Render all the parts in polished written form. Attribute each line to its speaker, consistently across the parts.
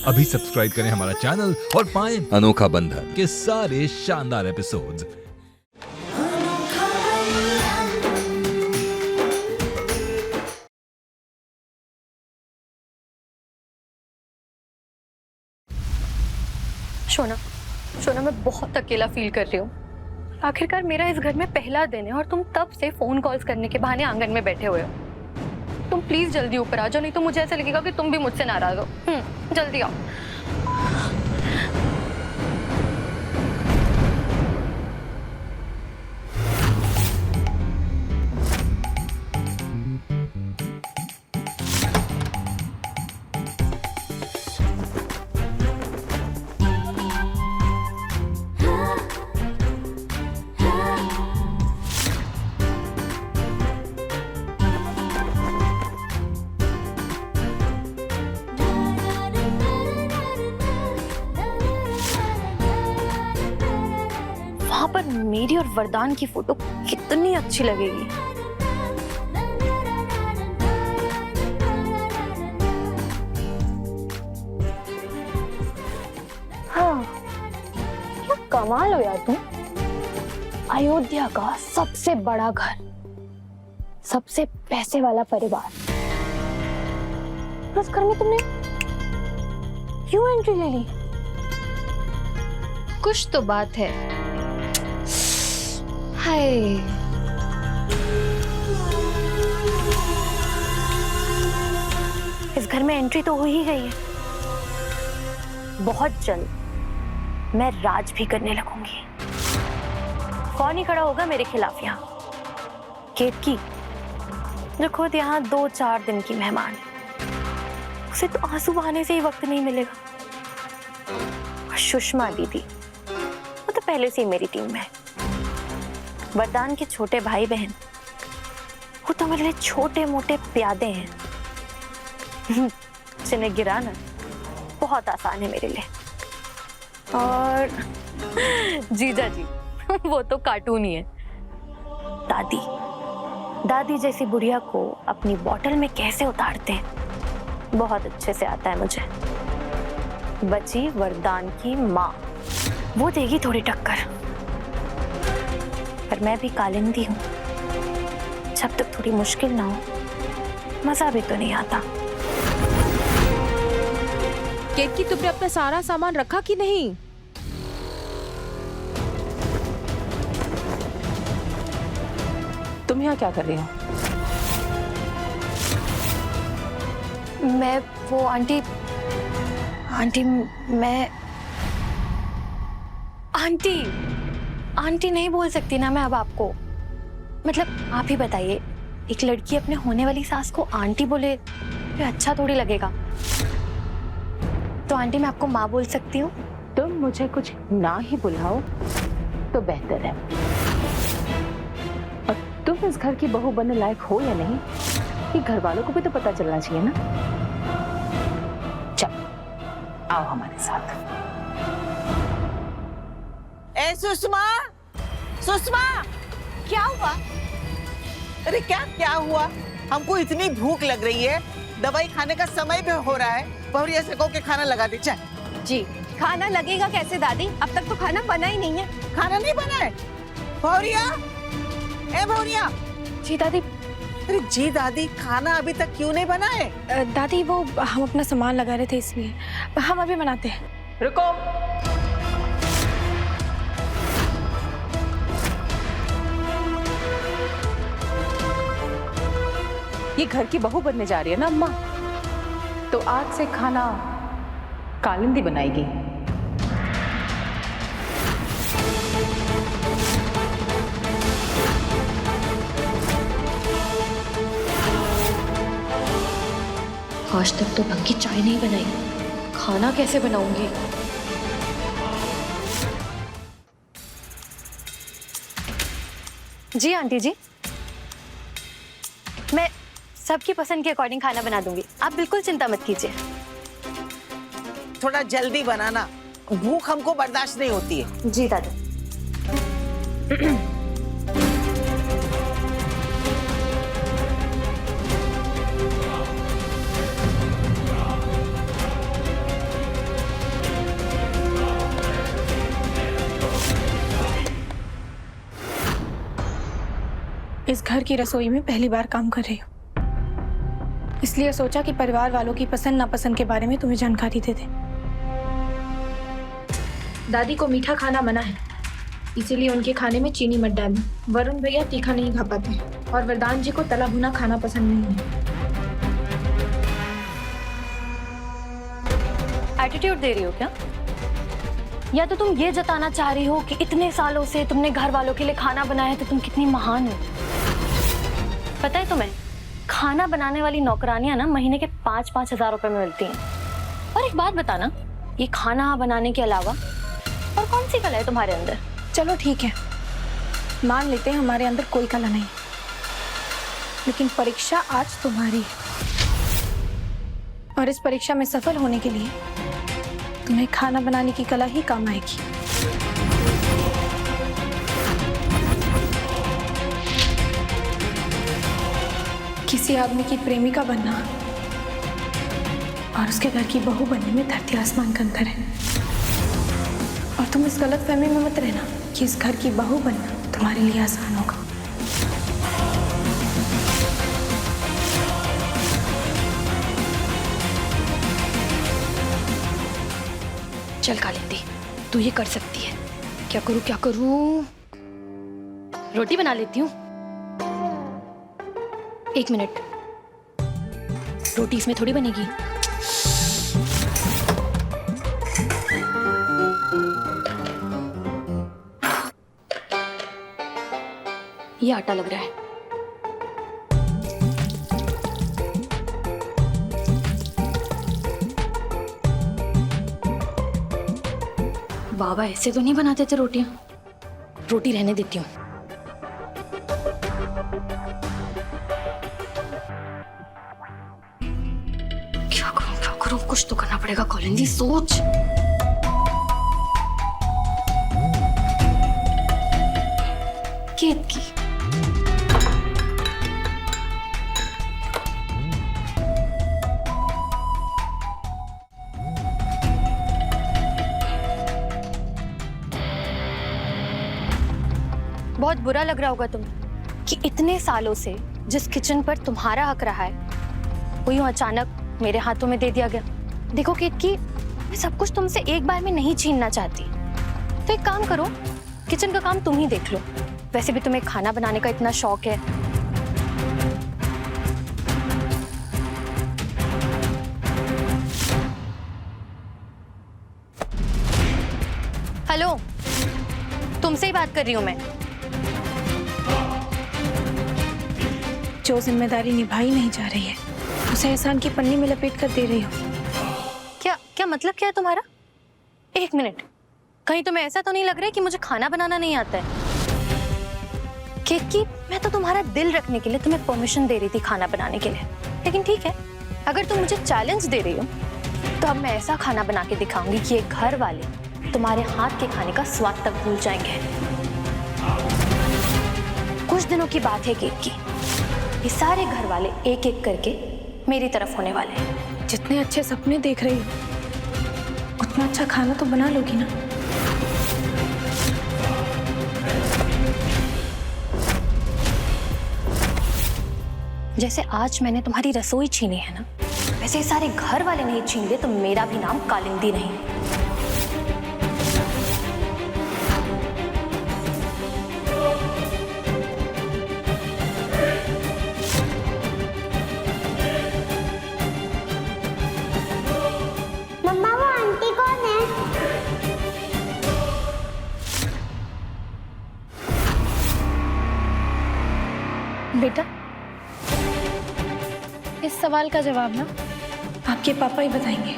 Speaker 1: अभी सब्सक्राइब करें हमारा चैनल और पाएं अनोखा बंधन के सारे शानदार एपिसोड्स।
Speaker 2: शोना, शोना, मैं बहुत अकेला फील कर रही हूँ। आखिरकार मेरा इस घर में पहला दिन है और तुम तब से फोन कॉल्स करने के बहाने आंगन में बैठे हुए हो। तुम प्लीज जल्दी ऊपर आ जाओ, नहीं तो मुझे ऐसा लगेगा कि तुम भी मुझसे नाराज हो। जल्दी आओ। वहां पर मेरी और वरदान की फोटो कितनी अच्छी लगेगी। हाँ, क्या कमाल हो यार तुम। अयोध्या का सबसे बड़ा घर, सबसे पैसे वाला परिवार, उस घर में तुमने क्यों एंट्री ले ली? कुछ तो बात है। हाय, इस घर में एंट्री तो हो ही गई है। बहुत जल्द मैं राज भी करने लगूंगी। कौन ही खड़ा होगा मेरे खिलाफ यहाँ? केतकी, जो खुद यहाँ 2-4 दिन की मेहमान है, उसे तो आंसू बहाने से ही वक्त नहीं मिलेगा। और सुषमा दीदी, वो तो पहले से ही मेरी टीम में है। वरदान के छोटे भाई बहन, वो तो मेरे लिए छोटे मोटे प्यादे हैं, जिन्हें गिराना बहुत आसान है मेरे लिए। और जीजा जी, वो तो कार्टून ही है। दादी, दादी जैसी बुढ़िया को अपनी बोतल में कैसे उतारते हैं, बहुत अच्छे से आता है मुझे। बची वरदान की माँ, वो देगी थोड़ी टक्कर। पर मैं भी कालिंदी हूँ, जब तक थोड़ी मुश्किल ना हो, मजा भी तो नहीं आता।
Speaker 3: केतकी, तुमने अपना सारा सामान रखा कि नहीं? तुम यहाँ क्या कर रही हो?
Speaker 2: मैं वो आंटी मैं आंटी नहीं बोल सकती ना मैं अब आपको। मतलब आप ही बताइए, एक लड़की अपने होने वाली सास को आंटी बोले तो अच्छा थोड़ी लगेगा। तो आंटी, मैं आपको माँ बोल सकती हूँ?
Speaker 3: तुम मुझे कुछ ना ही बुलाओ तो बेहतर है। और तुम इस घर की बहू बनने लायक हो या नहीं, ये घर वालों को भी तो पता चलना चाहिए ना। चल, आओ हमारे साथ।
Speaker 4: ए सुषमा, सुषमा,
Speaker 2: क्या हुआ?
Speaker 4: अरे क्या हुआ? हमको इतनी भूख लग रही है, दवाई खाने का समय भी हो रहा है। बहुरिया से कहो के खाना लगा दे। चल।
Speaker 2: जी, खाना लगेगा कैसे दादी? अब तक तो खाना बना ही नहीं है।
Speaker 4: खाना नहीं बना है? बहुरिया, ए बहुरिया।
Speaker 2: जी दादी।
Speaker 4: अरे जी दादी, खाना अभी तक क्यों नहीं बना है?
Speaker 2: दादी, वो हम अपना सामान लगा रहे थे इसलिए। हम अभी बनाते हैं।
Speaker 3: रुको। ये घर की बहू बनने जा रही है ना अम्मा, तो आज से खाना कालिंदी बनाएगी।
Speaker 2: आज तक तो ढंग की चाय नहीं बनाई, खाना कैसे बनाऊंगी? जी आंटी जी, मैं सबकी पसंद के अकॉर्डिंग खाना बना दूंगी, आप बिल्कुल चिंता मत कीजिए।
Speaker 4: थोड़ा जल्दी बनाना, भूख हमको बर्दाश्त नहीं होती है।
Speaker 2: जी दादी।
Speaker 5: इस घर की रसोई में पहली बार काम कर रही हूँ, इसलिए सोचा कि परिवार वालों की पसंद नापसंद के बारे में तुम्हें जानकारी दे दें। दादी को मीठा खाना मना है, इसीलिए उनके खाने में चीनी मत डालना। वरुण भैया तीखा नहीं खा पाते हैं और वरदान जी को तला भुना खाना पसंद नहीं है।
Speaker 2: एटीट्यूड दे रही हो क्या? या तो तुम ये जताना चाह रही हो कि इतने सालों से तुमने घर वालों के लिए खाना बनाया है तो तुम कितनी महान हो? पता है तुम्हें, खाना बनाने वाली नौकरानियां ना महीने के 5-5 हजार रुपए में मिलती हैं। और एक बात बताना, ये खाना बनाने के अलावा और कौन सी कला है तुम्हारे अंदर?
Speaker 5: चलो ठीक है, मान लेते हैं हमारे अंदर कोई कला नहीं, लेकिन परीक्षा आज तुम्हारी है और इस परीक्षा में सफल होने के लिए तुम्हें खाना बनाने की कला ही काम आएगी। किसी आदमी की प्रेमिका बनना और उसके घर की बहू बनने में धरती आसमान का अंतर है। और तुम इस गलतफहमी में मत रहना कि इस घर की बहू बनना तुम्हारे लिए आसान होगा।
Speaker 2: चल कालिंदी, तू ये कर सकती है। क्या करूं क्या करूं? रोटी बना लेती हूँ। 1 मिनट, रोटी इसमें थोड़ी बनेगी। ये आटा लग रहा है। बाबा ऐसे तो नहीं बनाते थे रोटियां। रोटी रहने देती हूँ। क्या करूं? कुछ तो करना पड़ेगा कालिंदी, सोच। केत की बहुत बुरा लग रहा होगा तुम्हें कि इतने सालों से जिस किचन पर तुम्हारा हक रहा है वो यूं अचानक मेरे हाथों में दे दिया गया। देखो केतकी, मैं सब कुछ तुमसे एक बार में नहीं छीनना चाहती, तो एक काम करो, किचन का काम तुम ही देख लो। वैसे भी तुम्हें खाना बनाने का इतना शौक है। हेलो, तुमसे ही बात कर रही हूं मैं।
Speaker 5: जो जिम्मेदारी निभाई नहीं जा रही है उसे एहसान की पन्नी में लपेट कर दे रही हो।
Speaker 2: क्या मतलब क्या है तुम्हारा? 1 मिनट, कहीं तुम्हें ऐसा तो नहीं लग रहा है कि मुझे खाना बनाना नहीं आता है? केतकी, मैं तो तुम्हारा दिल रखने के लिए तुम्हें परमिशन दे रही थी खाना बनाने के लिए, लेकिन ठीक है, अगर तुम मुझे चैलेंज दे रही हो तो अब मैं ऐसा खाना बना के दिखाऊंगी कि ये घर वाले तुम्हारे हाथ के खाने का स्वाद तक भूल जाएंगे। कुछ दिनों की बात है केतकी, ये सारे घर वाले एक एक करके मेरी तरफ होने वाले हैं।
Speaker 5: जितने अच्छे सपने देख रही हो उतना अच्छा खाना तो बना लोगी ना।
Speaker 2: जैसे आज मैंने तुम्हारी रसोई छीनी है ना, वैसे ये सारे घर वाले नहीं छीन ले तो मेरा भी नाम कालिंदी नहीं।
Speaker 6: मम्मा, वो आंटी कौन है?
Speaker 5: बेटा, इस सवाल का जवाब ना आपके पापा ही बताएंगे।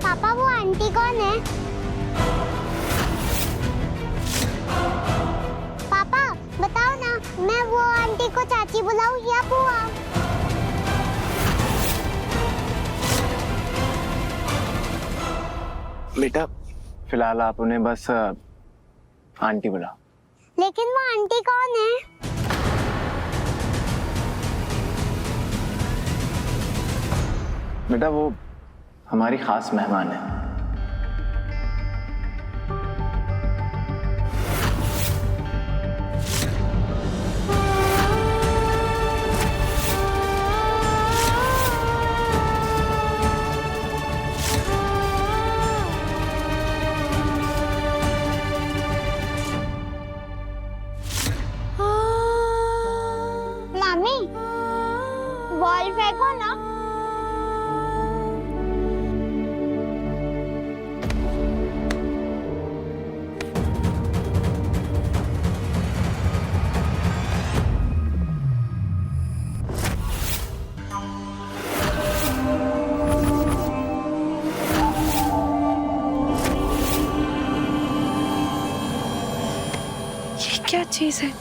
Speaker 6: पापा, वो आंटी कौन है? पापा बताओ ना, मैं वो आंटी को चाची बुलाऊं या बुआ?
Speaker 7: बेटा, फिलहाल आप उन्हें बस आंटी बुलाओ।
Speaker 6: लेकिन वो आंटी कौन है?
Speaker 7: बेटा, वो हमारी खास मेहमान है।
Speaker 6: तेल फेंको ना।
Speaker 5: ये क्या चीज है?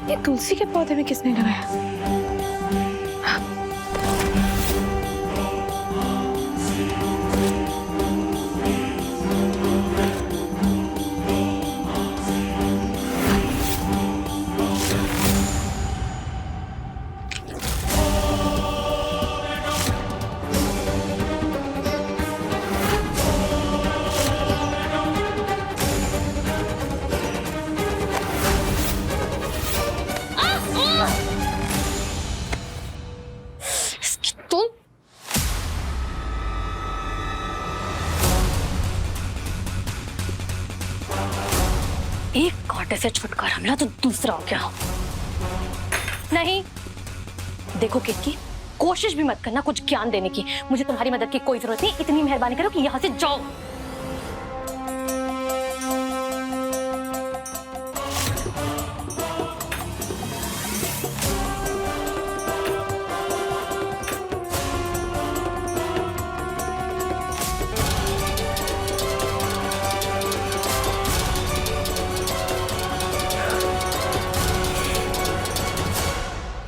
Speaker 5: ये तुलसी के पौधे में किसने लगाया?
Speaker 2: एक कांटे से छुटकारा मिला तो दूसरा हो गया। नहीं देखो किटकी, कोशिश भी मत करना कुछ ज्ञान देने की। मुझे तुम्हारी मदद की कोई जरूरत नहीं। इतनी मेहरबानी करो कि यहाँ से जाओ।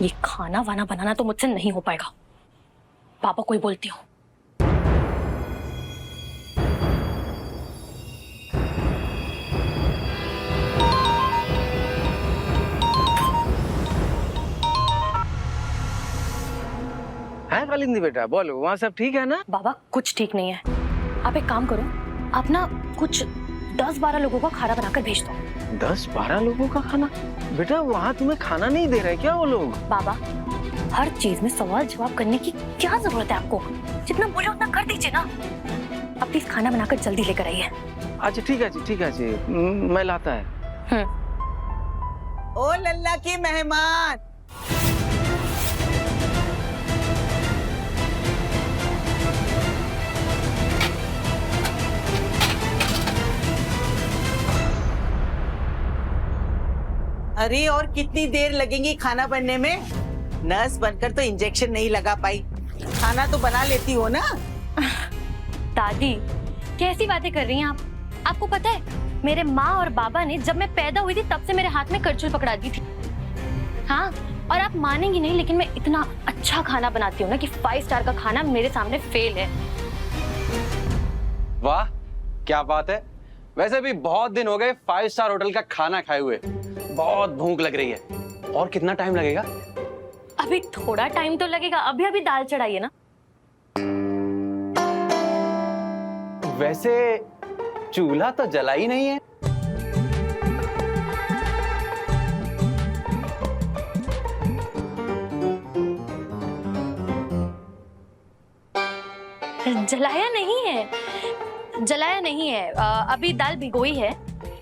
Speaker 2: ये खाना वाना बनाना तो मुझसे नहीं हो पाएगा। पापा को ही बोलती हूँ।
Speaker 7: है कालिंदी बेटा, बोलो वहाँ सब ठीक है ना?
Speaker 2: बाबा कुछ ठीक नहीं है। आप एक काम करो, आप ना कुछ 10-12 लोगों का खाना बनाकर भेज दो।
Speaker 7: 10-12 लोगों का खाना? बेटा वहाँ तुम्हें खाना नहीं दे रहे क्या वो लोग?
Speaker 2: बाबा हर चीज में सवाल जवाब करने की क्या जरूरत है आपको? जितना बोले उतना कर दीजिए ना। अब प्लीज खाना बनाकर जल्दी लेकर आइए।
Speaker 7: अच्छा ठीक है जी, ठीक है जी, मैं लाता है।
Speaker 4: ओ लल्ला की मेहमान, अरे और कितनी देर लगेगी खाना बनने में? नर्स बनकर तो इंजेक्शन नहीं लगा पाई, खाना तो बना लेती हो ना?
Speaker 2: दादी कैसी बातें कर रही हैं आप? आपको पता है मेरे माँ और बाबा ने जब मैं पैदा हुई थी तब से मेरे हाथ में करछुल पकड़ा दी थी। हाँ, और आप मानेंगी नहीं लेकिन मैं इतना अच्छा खाना बनाती हूँ ना कि 5 स्टार का खाना मेरे सामने फेल है।
Speaker 8: वाह क्या बात है। वैसे भी बहुत दिन हो गए 5 स्टार होटल का खाना खाए हुए। बहुत भूख लग रही है। और कितना टाइम लगेगा?
Speaker 2: अभी थोड़ा टाइम तो लगेगा, अभी अभी दाल चढ़ाई है ना।
Speaker 8: वैसे चूल्हा तो जला ही नहीं है।
Speaker 2: जलाया नहीं है, जलाया नहीं है। अभी दाल भिगोई है,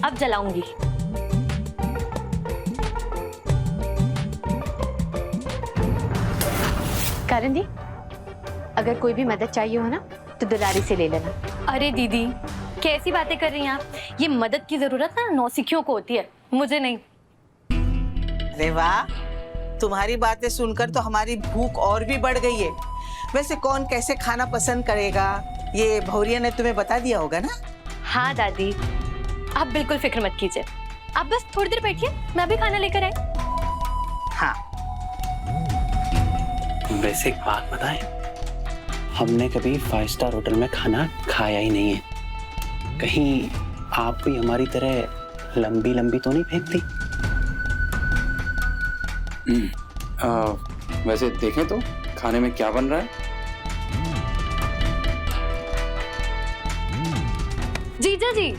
Speaker 2: अब जलाऊंगी।
Speaker 3: करण दी, अगर कोई भी मदद चाहिए हो ना तो दुलारी से ले लेना।
Speaker 2: अरे दीदी कैसी बातें कर रही हैं आप? ये मदद की जरूरत ना नौसिखियों को होती है, मुझे नहीं।
Speaker 4: अरे वाह, तुम्हारी बातें सुनकर तो हमारी भूख और भी बढ़ गई है। वैसे कौन कैसे खाना पसंद करेगा ये भौरिया ने तुम्हें बता दिया होगा ना?
Speaker 2: हाँ दादी, आप बिल्कुल फिक्र मत कीजिए। आप बस थोड़ी देर बैठिए, मैं अभी खाना लेकर आई।
Speaker 4: हाँ
Speaker 9: वैसे एक बात बताएं, हमने कभी 5 स्टार होटल में खाना खाया ही नहीं है। कहीं आप भी हमारी तरह लंबी लंबी तो नहीं फेंकती?
Speaker 10: वैसे देखें तो खाने में क्या बन रहा है?
Speaker 2: जीजा जी,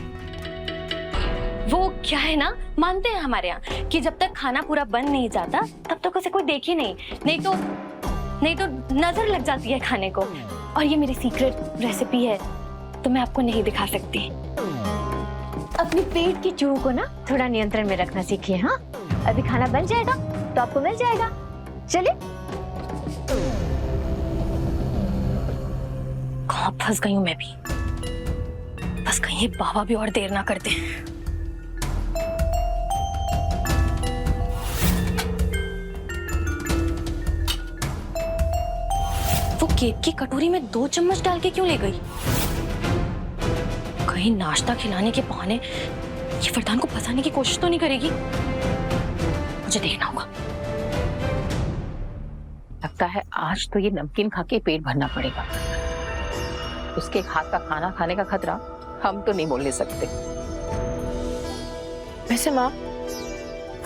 Speaker 2: वो क्या है ना, मानते हैं हमारे यहाँ कि जब तक खाना पूरा बन नहीं जाता तब तक उसे कोई देखे नहीं तो नजर लग जाती है खाने को। और ये मेरी सीक्रेट रेसिपी है तो मैं आपको नहीं दिखा सकती। अपने पेट की चूहों को ना थोड़ा नियंत्रण में रखना सीखिए। हाँ, अभी खाना बन जाएगा तो आपको मिल जाएगा। चलिए। कहाँ फंस गई हूँ मैं भी। बस कहीं बाबा भी और देर ना करते। वो केक की कटोरी में 2 चम्मच डाल के क्यों ले गई? कहीं नाश्ता खिलाने के बहाने ये वरदान को फंसाने की कोशिश तो नहीं करेगी? मुझे देखना होगा।
Speaker 3: लगता है आज तो ये नमकीन खा के पेट भरना पड़ेगा। उसके हाथ का खाना खाने का खतरा हम तो नहीं बोल सकते।
Speaker 5: वैसे माँ,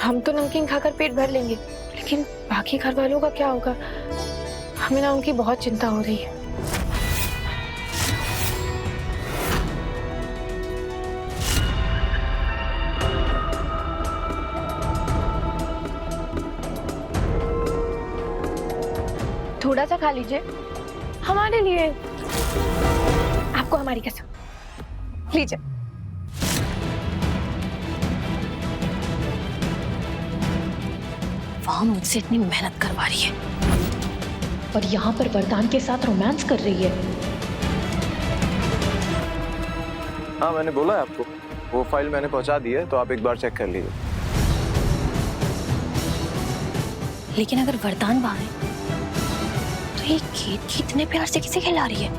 Speaker 5: हम तो नमकीन खाकर पेट भर लेंगे, लेकिन बाकी घर वालों का क्या होगा? हमें ना उनकी बहुत चिंता हो रही है। थोड़ा सा खा लीजिए हमारे लिए। आपको हमारी कसम। लीजिए।
Speaker 2: वहां मुझसे इतनी मेहनत करवा रही है
Speaker 3: और यहाँ पर वरदान के साथ रोमांस कर रही है।
Speaker 7: हाँ, मैंने बोला है आपको, वो फाइल मैंने पहुंचा दी है, तो आप एक बार चेक कर लीजिए।
Speaker 2: लेकिन अगर वरदान बाहर है तो ये केक इतने प्यार से किसे खिला रही है?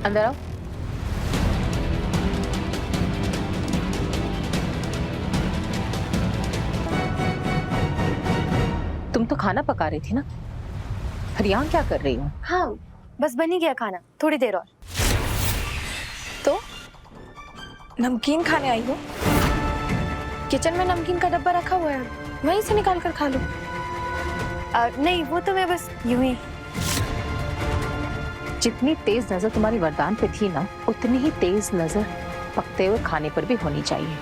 Speaker 3: अंदर आओ। तुम तो खाना पका रही थी ना, फिर यहाँ क्या कर रही हो?
Speaker 2: हाँ, बस बन ही गया खाना, थोड़ी देर और।
Speaker 5: तो नमकीन खाने आई हो? किचन में नमकीन का डब्बा रखा हुआ है, वहीं से निकाल कर खा लो।
Speaker 2: नहीं, वो तो मैं बस यूं ही।
Speaker 3: जितनी तेज नजर तुम्हारी वरदान पे थी ना, उतनी ही तेज नजर पकते हुए खाने पर भी होनी चाहिए।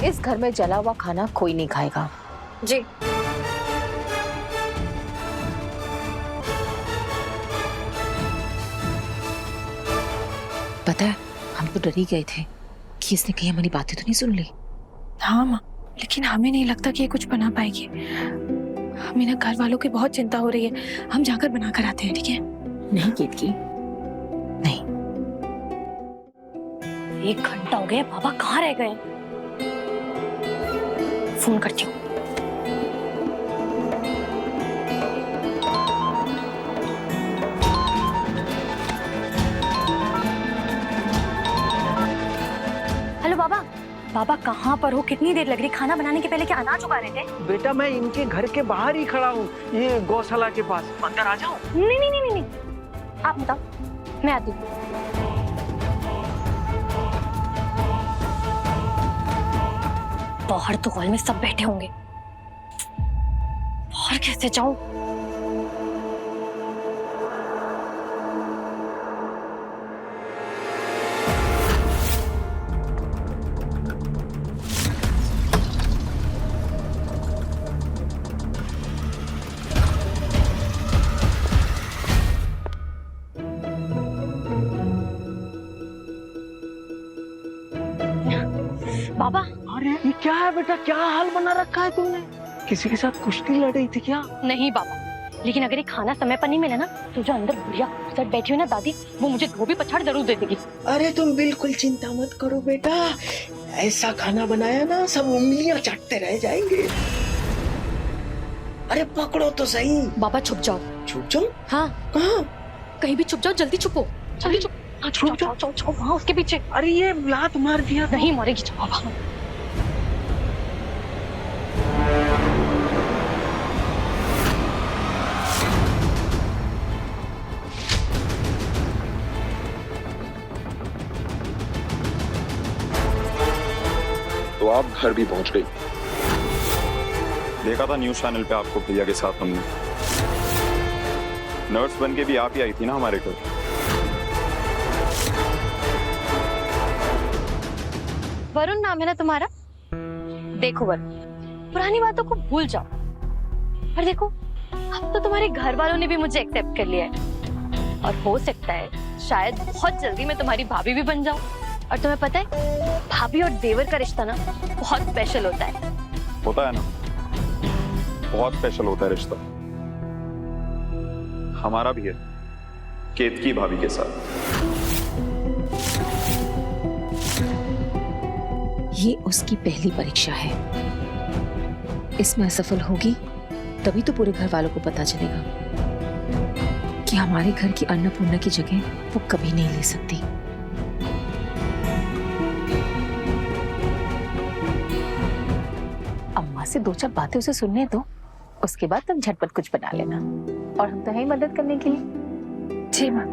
Speaker 3: इस घर में जला हुआ खाना कोई नहीं खाएगा।
Speaker 2: जी।
Speaker 3: पता है, हम तो डर ही गए थे कि इसने कहीं हमारी बातें तो नहीं सुन ली।
Speaker 5: हाँ माँ, लेकिन हमें नहीं लगता कि ये कुछ बना पाएगी। हमें ना घर वालों की बहुत चिंता हो रही है। हम जाकर बना कर आते हैं, ठीक है?
Speaker 3: नहीं केतकी, नहीं।
Speaker 2: 1 घंटा हो गया, पापा कहाँ रह गए? फोन करती हूँ। हेलो बाबा। बाबा कहाँ पर हो? कितनी देर लग रही? खाना बनाने के पहले क्या अनाज उगा रहे थे?
Speaker 11: बेटा, मैं इनके घर के बाहर ही खड़ा हूँ, ये गौशाला के पास। अंदर आ जाओ।
Speaker 2: नहीं नहीं नहीं नहीं, आप बताओ, मैं आती हूँ। बाहर तो हॉल में सब बैठे होंगे, बाहर कैसे जाऊं? बाबा।
Speaker 11: अरे ये क्या है बेटा, क्या हाल बना रखा है तुमने? किसी के साथ कुश्ती लड़ रही थी क्या?
Speaker 2: नहीं बाबा, लेकिन अगर ये खाना समय पर नहीं मिला ना तो जो अंदर बुढ़िया सर बैठी हुई ना दादी, वो मुझे धोबी पछाड़ जरूर दे देगी।
Speaker 11: अरे तुम बिल्कुल चिंता मत करो बेटा, ऐसा खाना बनाया ना सब उंगलियां चाटते रह जाएंगे। अरे पकड़ो तो सही।
Speaker 2: बाबा छुप जाओ।
Speaker 11: छुप जाओ?
Speaker 2: हाँ।
Speaker 11: कहाँ?
Speaker 2: कहीं भी छुप जाओ, जल्दी छुपो, जल्दी छुप। छुप जाओ, जाओ जाओ वहाँ उसके पीछे।
Speaker 11: अरे ये लात मार दिया।
Speaker 2: नहीं मारेगी, जाओ बाबा।
Speaker 10: तो आप घर भी पहुंच गई। देखा था न्यूज़ चैनल पे आपको प्रिया के साथ हमने। नर्स बन के भी आप ही आई थी ना हमारे घर।
Speaker 2: वरुण नाम है ना तुम्हारा? देखो वरुण, पुरानी बातों को भूल जाओ और देखो अब तो तुम्हारे घर वालों ने भी मुझे एक्सेप्ट कर लिया है और हो सकता है शायद बहुत जल्दी मैं तुम्हारी भाभी भी बन जाऊं। और तुम्हें पता है भाभी और देवर का रिश्ता ना बहुत स्पेशल होता है।
Speaker 10: होता है ना, बहुत स्पेशल होता है रिश्ता। हमारा भी है केतकी भाभी के साथ।
Speaker 3: ये उसकी पहली परीक्षा है। इसमें असफल होगी तभी तो पूरे घर वालों को पता चलेगा कि हमारे घर की अन्नपूर्णा की जगह वो कभी नहीं ले सकती। अम्मा से दो चार बातें उसे सुनने दो, उसके बाद तुम झटपट कुछ बना लेना और हम तो हैं ही मदद करने के लिए। जी माँ।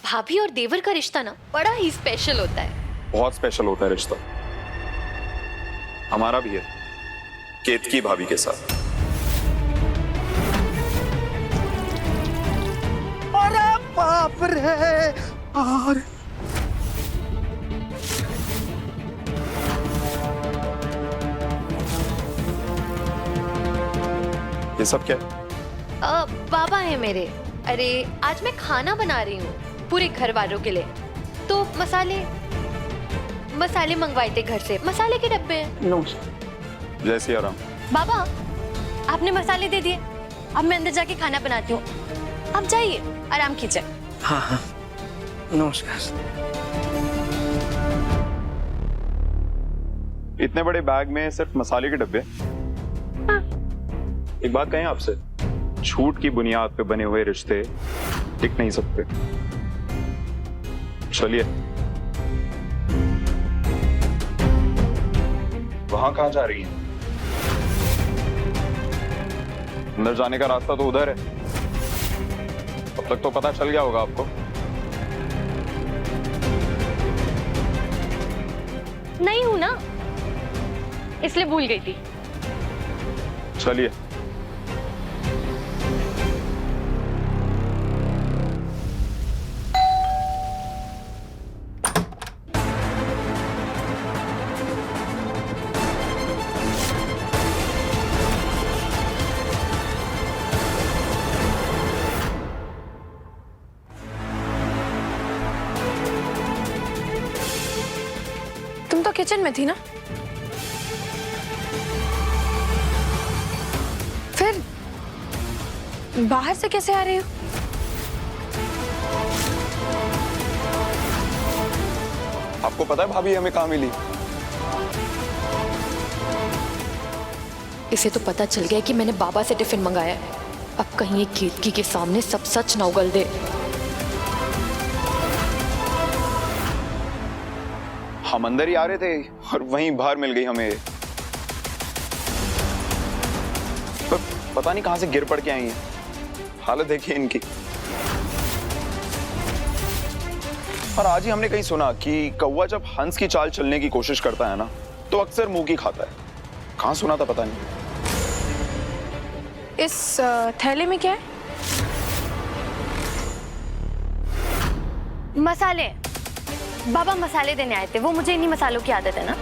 Speaker 2: भाभी और देवर का रिश्ता ना बड़ा ही स्पेशल होता है।
Speaker 10: बहुत स्पेशल होता है रिश्ता। हमारा भी है केतकी भाभी के साथ।
Speaker 11: अरे बाप रे! और
Speaker 10: ये सब क्या है?
Speaker 2: बाबा है मेरे। अरे आज मैं खाना बना रही हूँ पूरे घर वालों के लिए, तो मसाले मंगवाए थे घर से, मसाले के डब्बे हैं।
Speaker 10: जय सिया राम।
Speaker 2: बाबा आपने मसाले दे दिए, अब मैं अंदर जाके खाना बनाती हूँ, आप जाइए आराम कीजिए।
Speaker 11: हाँ हाँ, नमस्कार।
Speaker 10: इतने बड़े बैग में सिर्फ मसाले के डब्बे?
Speaker 2: हाँ।
Speaker 10: एक बात कहें आपसे, झूठ की बुनियाद पे बने हुए रिश्ते टिक नहीं सकते। चलिए। वहां कहाँ जा रही हैं? अंदर जाने का रास्ता तो उधर है। अब तक तो पता चल गया होगा आपको।
Speaker 2: नहीं हूं ना, इसलिए भूल गई थी।
Speaker 10: चलिए।
Speaker 5: तुम तो किचन में थी ना, फिर बाहर से कैसे आ रही हो?
Speaker 10: आपको पता है भाभी हमें कहाँ मिली?
Speaker 2: इसे तो पता चल गया कि मैंने बाबा से टिफिन मंगाया है। अब कहीं ये केतकी के सामने सब सच न उगल दे।
Speaker 10: हम अंदर ही आ रहे थे और वहीं बाहर मिल गई हमें। पर पता नहीं कहां से गिर पड़ के आई हैं। हालत देखिए इनकी। और आज ही हमने कहीं सुना कि कौवा जब हंस की चाल चलने की कोशिश करता है ना, तो अक्सर मुंह की खाता है। कहां सुना था पता नहीं।
Speaker 5: इस थैले में क्या है?
Speaker 2: मसाले। बाबा मसाले देने आए थे, वो मुझे इन्हीं मसालों की आदत है ना।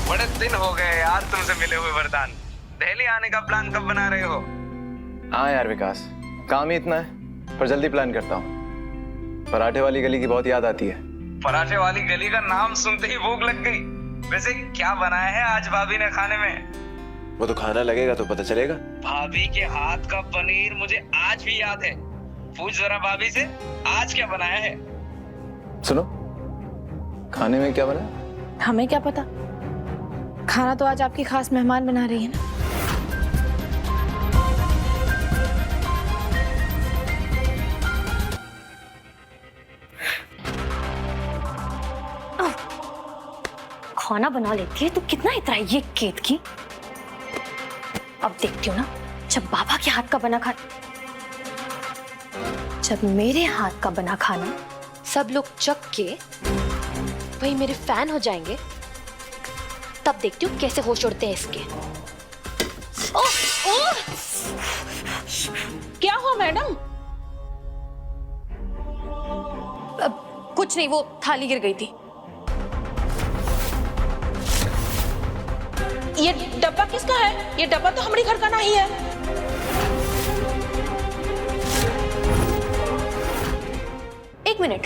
Speaker 12: बड़े दिन हो गए यार तुमसे मिले हुए वरदान। दिल्ली आने का प्लान कब बना रहे हो?
Speaker 7: हाँ यार विकास, काम ही इतना है, पर जल्दी प्लान करता हूँ। पराठे वाली गली की बहुत याद आती है।
Speaker 12: पराठे वाली गली का नाम सुनते ही भूख लग गई। वैसे क्या बनाया है आज भाभी ने खाने में?
Speaker 7: वो तो खाना लगेगा तो पता चलेगा।
Speaker 12: भाभी के हाथ का पनीर मुझे आज भी याद है। पूछ जरा भाभी से आज क्या बनाया है।
Speaker 7: सुनो, खाने में क्या बना?
Speaker 5: हमें क्या पता, खाना तो आज आपकी खास मेहमान बना रही है ना। खाना बना लेती है तो कितना इतना ये केतकी। अब देखती हूँ ना
Speaker 2: जब बाबा के हाथ का बना खाना, जब मेरे हाथ का बना खाना सब लोग चख के वही मेरे फैन हो जाएंगे, तब देखती हूँ कैसे होश उड़ते हैं इसके। ओह, ओह!
Speaker 3: क्या हुआ मैडम?
Speaker 2: कुछ नहीं, वो थाली गिर गई थी।
Speaker 3: ये डब्बा किसका है? ये डब्बा तो हमारे घर का नहीं है।
Speaker 2: एक मिनट,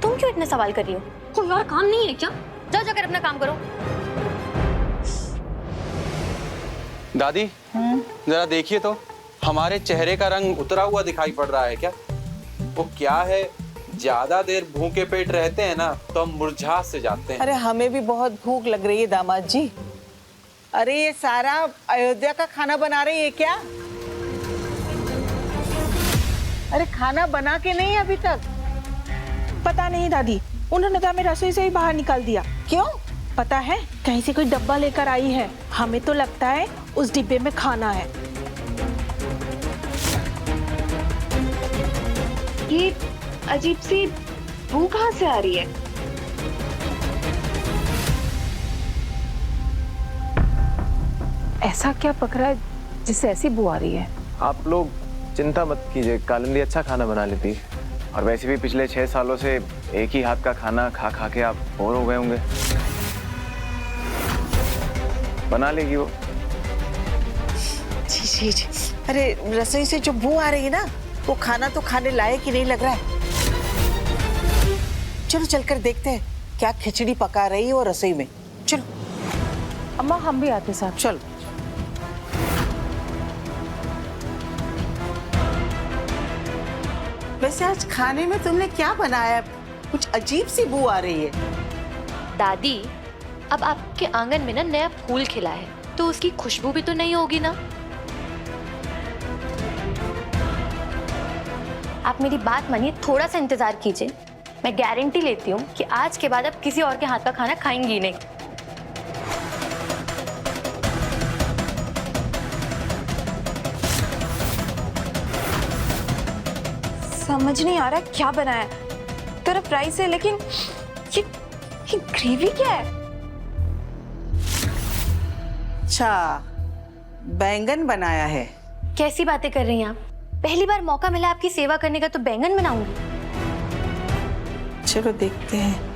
Speaker 2: तुम क्यों इतने सवाल कर रही हो? कोई और काम नहीं है क्या? जाओ जाकर अपना काम करो।
Speaker 8: दादी जरा देखिए तो, हमारे चेहरे का रंग उतरा हुआ दिखाई पड़ रहा है क्या? वो क्या है, ज्यादा देर भूखे पेट रहते हैं ना तो हम मुरझा से जाते हैं।
Speaker 4: अरे हमें भी बहुत भूख लग रही है दामाद जी। अरे ये सारा अयोध्या का खाना बना रही है क्या? अरे खाना बना के नहीं अभी तक?
Speaker 5: पता नहीं दादी, उन्होंने तो हमें रसोई से ही बाहर निकाल दिया।
Speaker 4: क्यों?
Speaker 5: पता है, कहीं से कोई डब्बा लेकर आई है। हमें तो लगता है उस डिब्बे में खाना है।
Speaker 3: ये अजीब सी बू कहाँ से आ रही है?
Speaker 5: ऐसा क्या पकड़ा है जिससे ऐसी बू आ रही है?
Speaker 7: आप लोग चिंता मत कीजिए, कालिंदी अच्छा खाना बना लेती है। और वैसे भी पिछले 6 सालों से एक ही हाथ का खाना खा खा के आप बोर हो गए होंगे। बना लेगी वो।
Speaker 4: जी। अरे रसोई से जो बू आ रही है ना, वो खाना तो खाने लायक ही नहीं लग रहा है। चलो चलकर देखते हैं क्या खिचड़ी पका रही है वो रसोई में। चलो
Speaker 5: अम्मा, हम भी आते साथ।
Speaker 4: चलो। वैसे आज खाने में तुमने क्या बनाया? कुछ अजीब सी बू आ रही है।
Speaker 2: दादी, अब आपके आंगन में ना नया फूल खिला है, तो उसकी खुशबू भी तो नहीं होगी ना? आप मेरी बात मानिए, थोड़ा सा इंतजार कीजिए। मैं गारंटी लेती हूँ कि आज के बाद आप किसी और के हाथ का खाना खाएंगी ही नहीं।
Speaker 5: समझ नहीं आ रहा क्या बनाया है। तरफ राइस है, लेकिन ये ग्रेवी क्या है?
Speaker 4: अच्छा, बैंगन बनाया है।
Speaker 2: कैसी बातें कर रही हैं आप? पहली बार मौका मिला आपकी सेवा करने का तो बैंगन बनाऊंगी।
Speaker 4: चलो देखते हैं।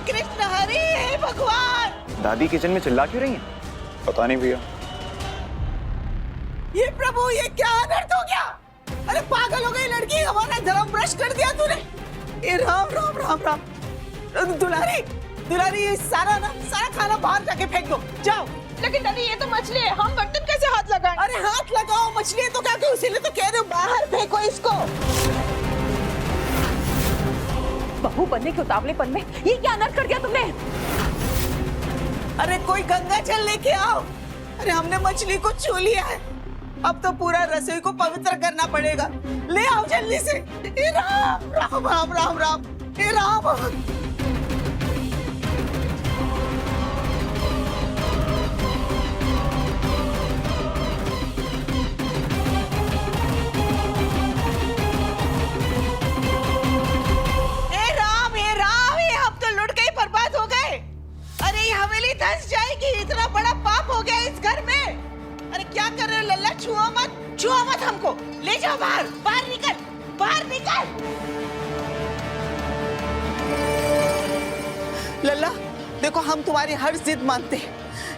Speaker 4: कृष्ण हरि, हे भगवान।
Speaker 7: दादी किचन में चिल्ला क्यों रही हैं?
Speaker 10: पता नहीं भैया।
Speaker 4: ये प्रभु, ये क्या अनर्थ हो गया? अरे पागल हो गई लड़की, हमारा धर्म भ्रष्ट कर दिया तूने। ये राम राम राम राम। दुलारी, दुलारी, ये सारा खाना बाहर जाके फेंक दो, जाओ।
Speaker 5: लेकिन दादी, ये तो मछली है, हम बर्तन कैसे हाथ लगाएं?
Speaker 4: अरे हाथ लगाओ, मछली है तो क्या क्यों? इसीलिए तो कह रहे हो बाहर फेंको इसको।
Speaker 5: बहू बनने के उतावलेपन में ये क्या अनर्थ कर दिया तुमने?
Speaker 4: अरे कोई गंगा जल लेके आओ। अरे हमने मछली को छू लिया है, अब तो पूरा रसोई को पवित्र करना पड़ेगा। ले आओ जल्दी से। हे राम राम राम राम राम, हे राम। धंस जाएगी, इतना बड़ा पाप हो गया इस घर में। अरे क्या कर रहे हो लल्ला? छुओ मत हमको। ले जाओ बाहर, बाहर निकल, बाहर निकल। लल्ला देखो, हम तुम्हारी हर जिद मानते हैं,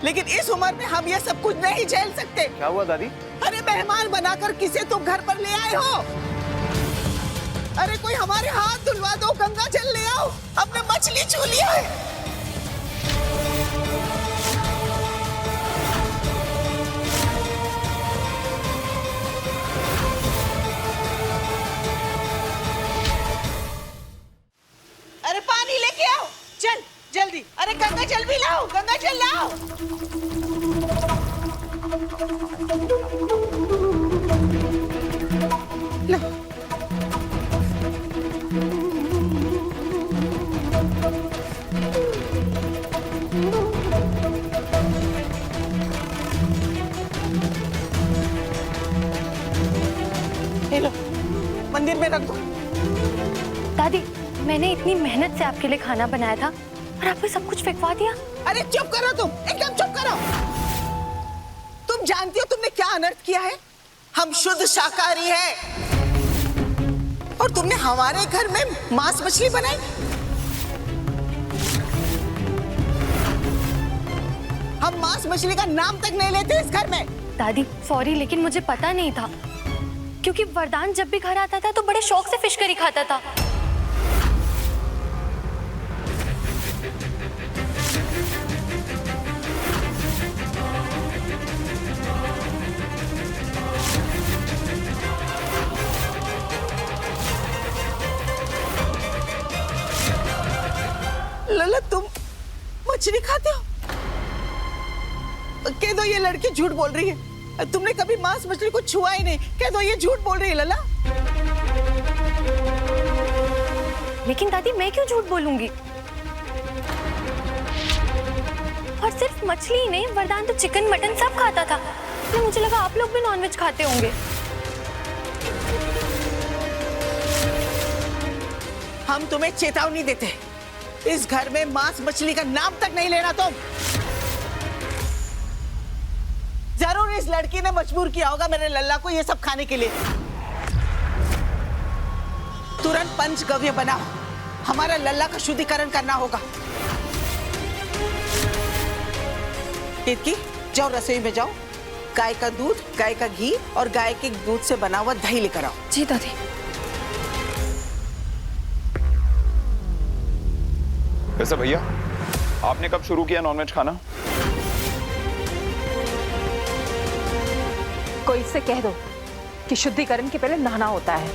Speaker 4: लेकिन इस उम्र में हम ये सब कुछ नहीं झेल सकते।
Speaker 7: क्या हुआ दादी?
Speaker 4: अरे मेहमान बनाकर किसे तुम घर पर ले आए हो? अरे कोई हमारे हाथ धुलवा दो, गंगा जल क्यों लिया है? अरे पानी लेके आओ, चल जल्दी। अरे गंगा जल भी लाओ, गंगा जल लाओ। लो। ये लो, मंदिर में रख दो।
Speaker 2: दादी, मैंने इतनी मेहनत से आपके लिए खाना बनाया था और आपने सब कुछ फेंकवा दिया।
Speaker 4: अरे चुप करो तुम, एकदम चुप करो। तुम जानती हो तुमने क्या अनर्थ किया है? हम शुद्ध शाकाहारी हैं और तुमने हमारे घर में मांस मछली बनाई। हम मांस मछली का नाम तक नहीं लेते इस घर में।
Speaker 2: दादी सॉरी, लेकिन मुझे पता नहीं था, क्योंकि वरदान जब भी घर आता था तो बड़े शौक से फिश करी खाता था।
Speaker 4: लला, तुम मछली खाते हो? कह दो ये लड़की झूठ बोल रही है। तुमने कभी मांस मछली को छुआ ही नहीं। कह दो ये झूठ बोल रही है लला।
Speaker 2: लेकिन दादी मैं क्यों झूठ बोलूंगी? और सिर्फ मछली ही नहीं, वरदान तो चिकन मटन सब खाता था। तो मुझे लगा आप लोग भी नॉनवेज खाते होंगे।
Speaker 4: हम तुम्हें चेतावनी देते, इस घर में मांस मछली का नाम तक नहीं लेना तुम। जरूर इस लड़की ने मजबूर किया होगा मेरे लल्ला को ये सब खाने के लिए। तुरंत पंचगव्य बनाओ, हमारा लल्ला का शुद्धिकरण करना होगा। केतकी, जाओ रसोई में जाओ, गाय का दूध, गाय का घी और गाय के दूध से बना हुआ दही लेकर आओ।
Speaker 5: जी दादी।
Speaker 10: वैसे भैया, आपने कब शुरू किया नॉनवेज खाना?
Speaker 3: कोई इससे कह दो कि शुद्धिकरण के पहले नहाना होता है।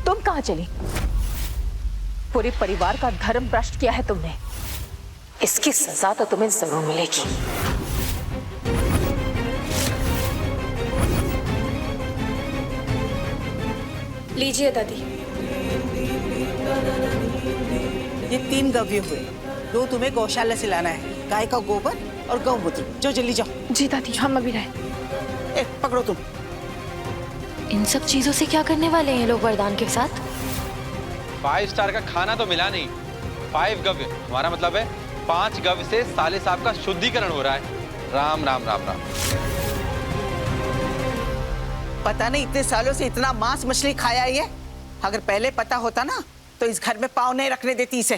Speaker 3: तुम कहां चली? पूरे परिवार का धर्म भ्रष्ट किया है तुमने। इसकी सजा तो तुम्हें जरूर मिलेगी।
Speaker 5: लीजिए दादी।
Speaker 4: ये 3 गव्य हुए, 2 तुम्हें गौशाला से लाना है, गाय का गोबर और गौमूत्र। जो जल्दी जाओ।
Speaker 5: जी दादी, हम अभी रहे।
Speaker 4: पकड़ो तुम।
Speaker 2: इन सब चीजों से क्या करने वाले हैं ये लोग वरदान के साथ?
Speaker 8: 5 स्टार का खाना तो मिला नहीं, 5 गव्य, हमारा मतलब है 5 गव्य से साले साहब का शुद्धिकरण हो रहा है। राम राम राम राम।
Speaker 4: पता नहीं इतने सालों से इतना मांस मछली खाया ही है। अगर पहले पता होता ना तो इस घर में पाँव नहीं रखने देती इसे।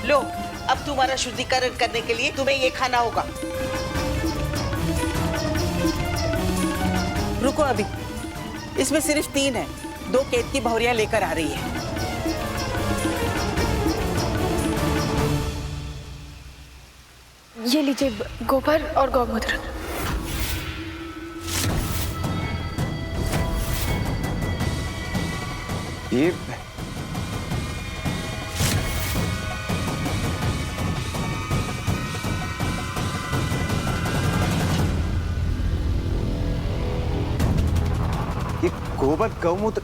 Speaker 4: लो, अब तुम्हारा शुद्धिकरण करने के लिए तुम्हें ये खाना होगा। रुको अभी, इसमें सिर्फ 3 है, 2 केत की बहुरियां लेकर आ रही है।
Speaker 5: ये लीजिए गोबर और गौमूत्र।
Speaker 7: ये गोबर गौमूत्र,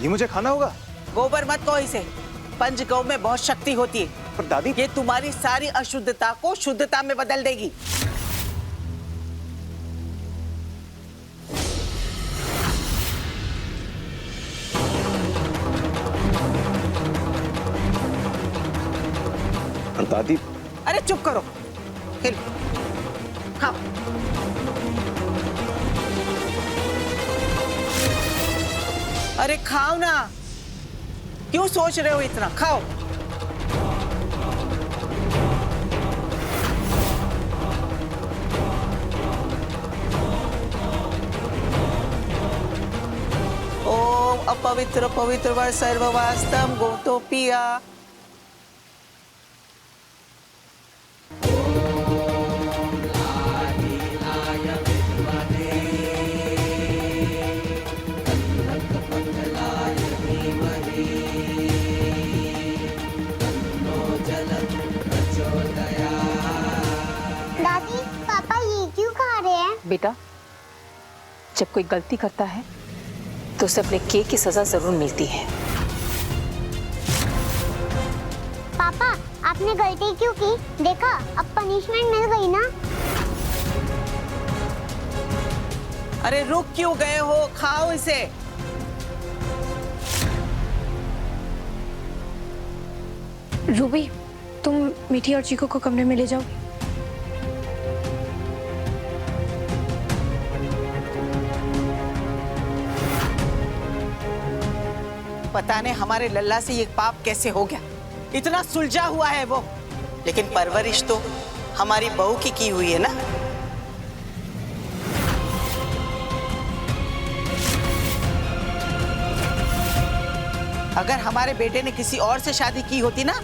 Speaker 7: ये मुझे खाना होगा?
Speaker 4: गोबर मत कहो इसे, पंचगव्य में बहुत शक्ति होती है।
Speaker 7: पर दादी,
Speaker 4: ये तुम्हारी सारी अशुद्धता को शुद्धता में बदल देगी।
Speaker 7: पर दादी,
Speaker 4: अरे चुप करो, हिल। हाँ। अरे खाओ ना, क्यों सोच रहे हो इतना, खाओ। ओम अपवित्र पवित्र व सर्ववास्तम गोतोपिया।
Speaker 6: दादी पापा ये क्यों खा रहे हैं?
Speaker 3: बेटा, जब कोई गलती करता है तो उसे अपने किए की सजा जरूर मिलती है।
Speaker 6: पापा आपने गलती क्यों की? देखा अब पनिशमेंट मिल गई ना।
Speaker 4: अरे रुक क्यों गए हो, खाओ इसे।
Speaker 5: रूबी, तुम मीठी और चीकू को कमरे में ले जाओ।
Speaker 4: पता नहीं हमारे लल्ला से ये पाप कैसे हो गया, इतना सुलझा हुआ है वो, लेकिन परवरिश तो हमारी बहू की हुई है ना। अगर हमारे बेटे ने किसी और से शादी की होती ना,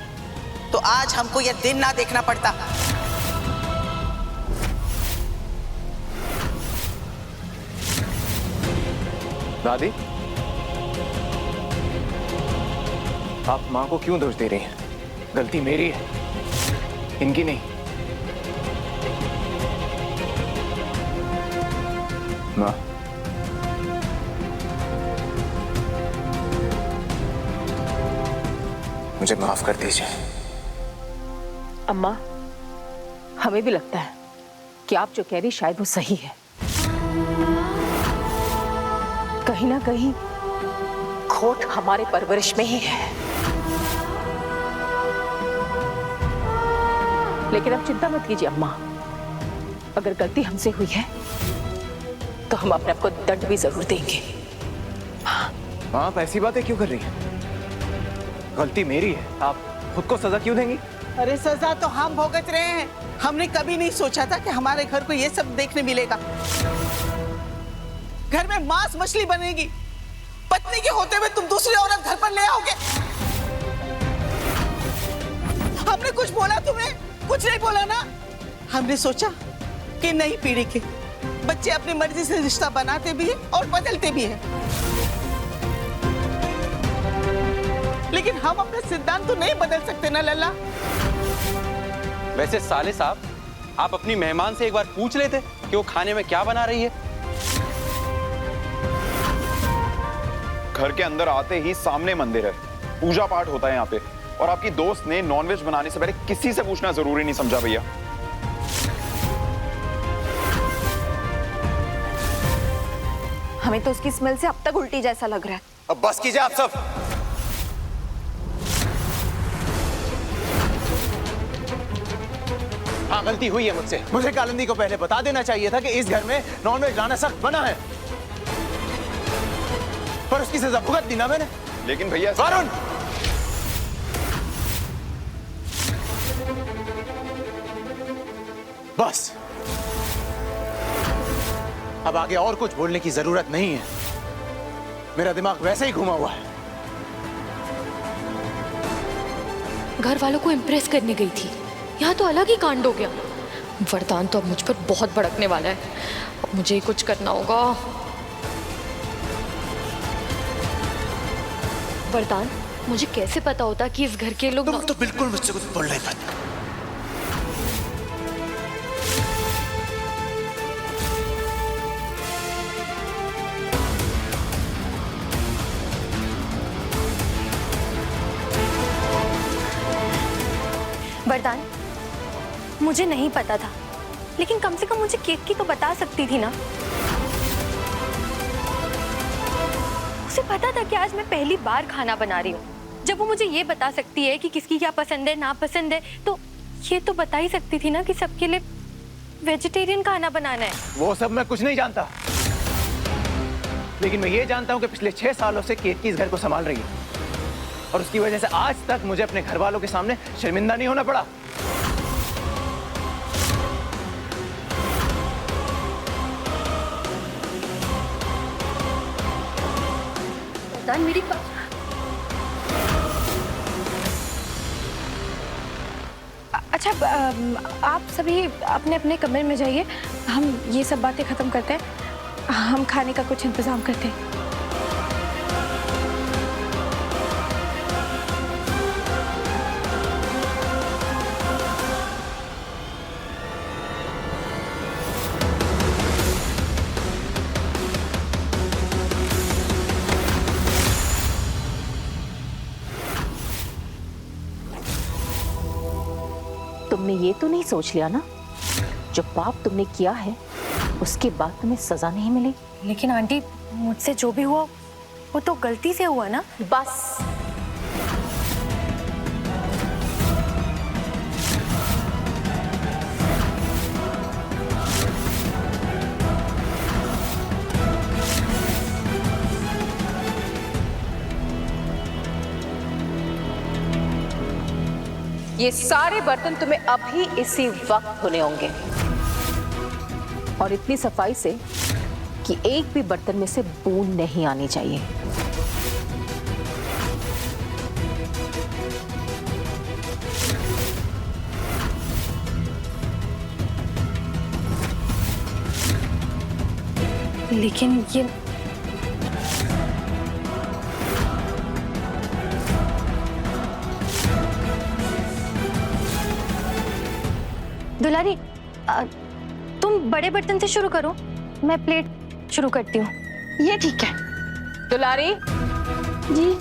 Speaker 4: तो आज हमको यह दिन ना देखना पड़ता।
Speaker 7: दादी, आप माँ को क्यों दोष दे रही हैं? गलती मेरी है, इनकी नहीं। माँ, मुझे माफ कर दीजिए।
Speaker 3: अम्मा, हमें भी लगता है कि आप जो कह रही शायद वो सही है। कहीं ना कहीं खोट हमारे परवरिश में ही है। लेकिन आप चिंता मत कीजिए अम्मा, अगर गलती हमसे हुई है तो हम अपने आप को दंड भी जरूर देंगे।
Speaker 7: माँ, आप ऐसी बातें क्यों कर रही हैं? गलती मेरी है, आप खुद को सजा क्यों देंगी?
Speaker 4: अरे सजा तो हम भुगत रहे हैं। हमने कभी नहीं सोचा था कि हमारे घर को ये सब देखने मिलेगा। घर में मांस मछली बनेगी, पत्नी के होते हुए तुम दूसरी औरत घर पर ले आओगे। हमने कुछ बोला तुम्हें? कुछ नहीं बोला ना। हमने सोचा कि नई पीढ़ी के बच्चे अपनी मर्जी से रिश्ता बनाते भी हैं और बदलते भी हैं, लेकिन हम अपना सिद्धांत तो नहीं बदल सकते ना लल्ला।
Speaker 8: वैसे साले साहब, आप अपनी मेहमान से एक बार पूछ लेते कि वो खाने में क्या बना रही है।
Speaker 10: घर के अंदर आते ही सामने मंदिर है, पूजा पाठ होता है यहाँ पे, और आपकी दोस्त ने नॉनवेज बनाने से पहले किसी से पूछना जरूरी नहीं समझा भैया।
Speaker 2: हमें तो उसकी स्मेल से अब तक उल्टी जैसा लग रहा है।
Speaker 7: अब बस कीजिए आप सब। हाँ, गलती हुई है मुझसे। मुझे कालिंदी को पहले बता देना चाहिए था कि इस घर में नॉनवेज लाना सख्त मना है, पर उसकी सजा भुगत दी ना मैंने।
Speaker 10: लेकिन भैया
Speaker 7: वरुण, बस अब आगे और कुछ बोलने की जरूरत नहीं है। मेरा दिमाग वैसे ही घुमा हुआ है।
Speaker 13: घर वालों को इम्प्रेस करने गई थी, यहाँ तो अलग ही कांड हो गया। वरदान तो अब मुझ पर बहुत भड़कने वाला है, अब मुझे ही कुछ करना होगा। वरदान, मुझे कैसे पता होता कि इस घर के लोग
Speaker 7: तुम तो बिल्कुल मुझसे कुछ बोल नहीं पाते।
Speaker 2: वरदान, मुझे नहीं पता था, लेकिन कम से कम मुझे केतकी तो बता सकती थी ना। उसे पता था कि आज मैं पहली बार खाना बना रही हूँ। जब वो मुझे ये बता सकती है कि किसकी क्या पसंद है ना पसंद है, तो ये तो बता ही सकती थी ना कि सबके लिए वेजिटेरियन खाना बनाना है।
Speaker 7: वो सब मैं कुछ नहीं जानता। लेकिन मैं ये जानता हूँ कि पिछले 6 सालों से केतकी इस घर को संभाल रही है और उसकी वजह से आज तक मुझे अपने घर वालों के सामने शर्मिंदा नहीं होना पड़ा।
Speaker 5: मेरी अच्छा, आप सभी अपने अपने कमरे में जाइए, हम ये सब बातें खत्म करते हैं, हम खाने का कुछ इंतजाम करते हैं।
Speaker 3: तुमने ये तो नहीं सोच लिया ना, जो पाप तुमने किया है उसके बाद तुम्हें सजा नहीं मिली?
Speaker 2: लेकिन आंटी, मुझसे जो भी हुआ वो तो गलती से हुआ ना।
Speaker 3: बस ये सारे बर्तन तुम्हें अभी इसी वक्त धोने होंगे, और इतनी सफाई से कि एक भी बर्तन में से बूंद नहीं आनी चाहिए।
Speaker 2: लेकिन ये दुलारी, तुम बड़े बर्तन से शुरू करो, मैं प्लेट शुरू करती हूँ।
Speaker 3: ये ठीक है। दुलारी जी,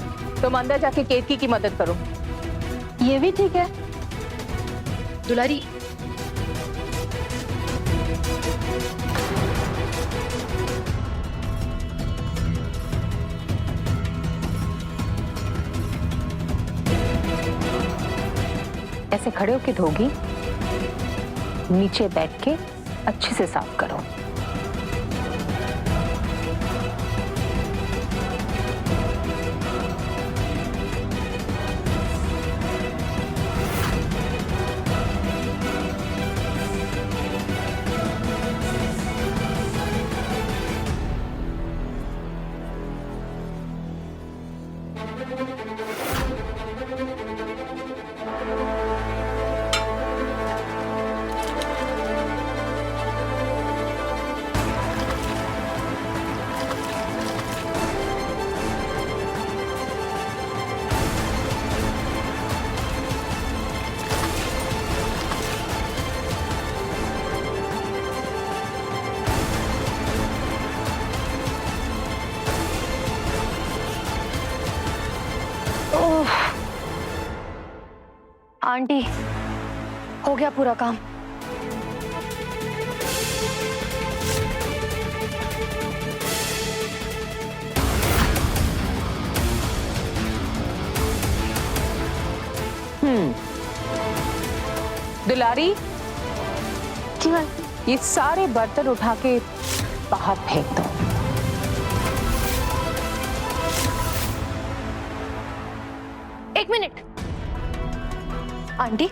Speaker 3: तुम अंदर जाके केतकी की मदद करो।
Speaker 5: ये भी ठीक है।
Speaker 13: दुलारी,
Speaker 3: ऐसे खड़े होके धोगी, नीचे बैठ के अच्छे से साफ करो।
Speaker 2: आंटी, हो गया पूरा काम।
Speaker 3: दुलारी, ये सारे बर्तन उठा के बाहर फेंक दो।
Speaker 2: एक मिनट आंटी,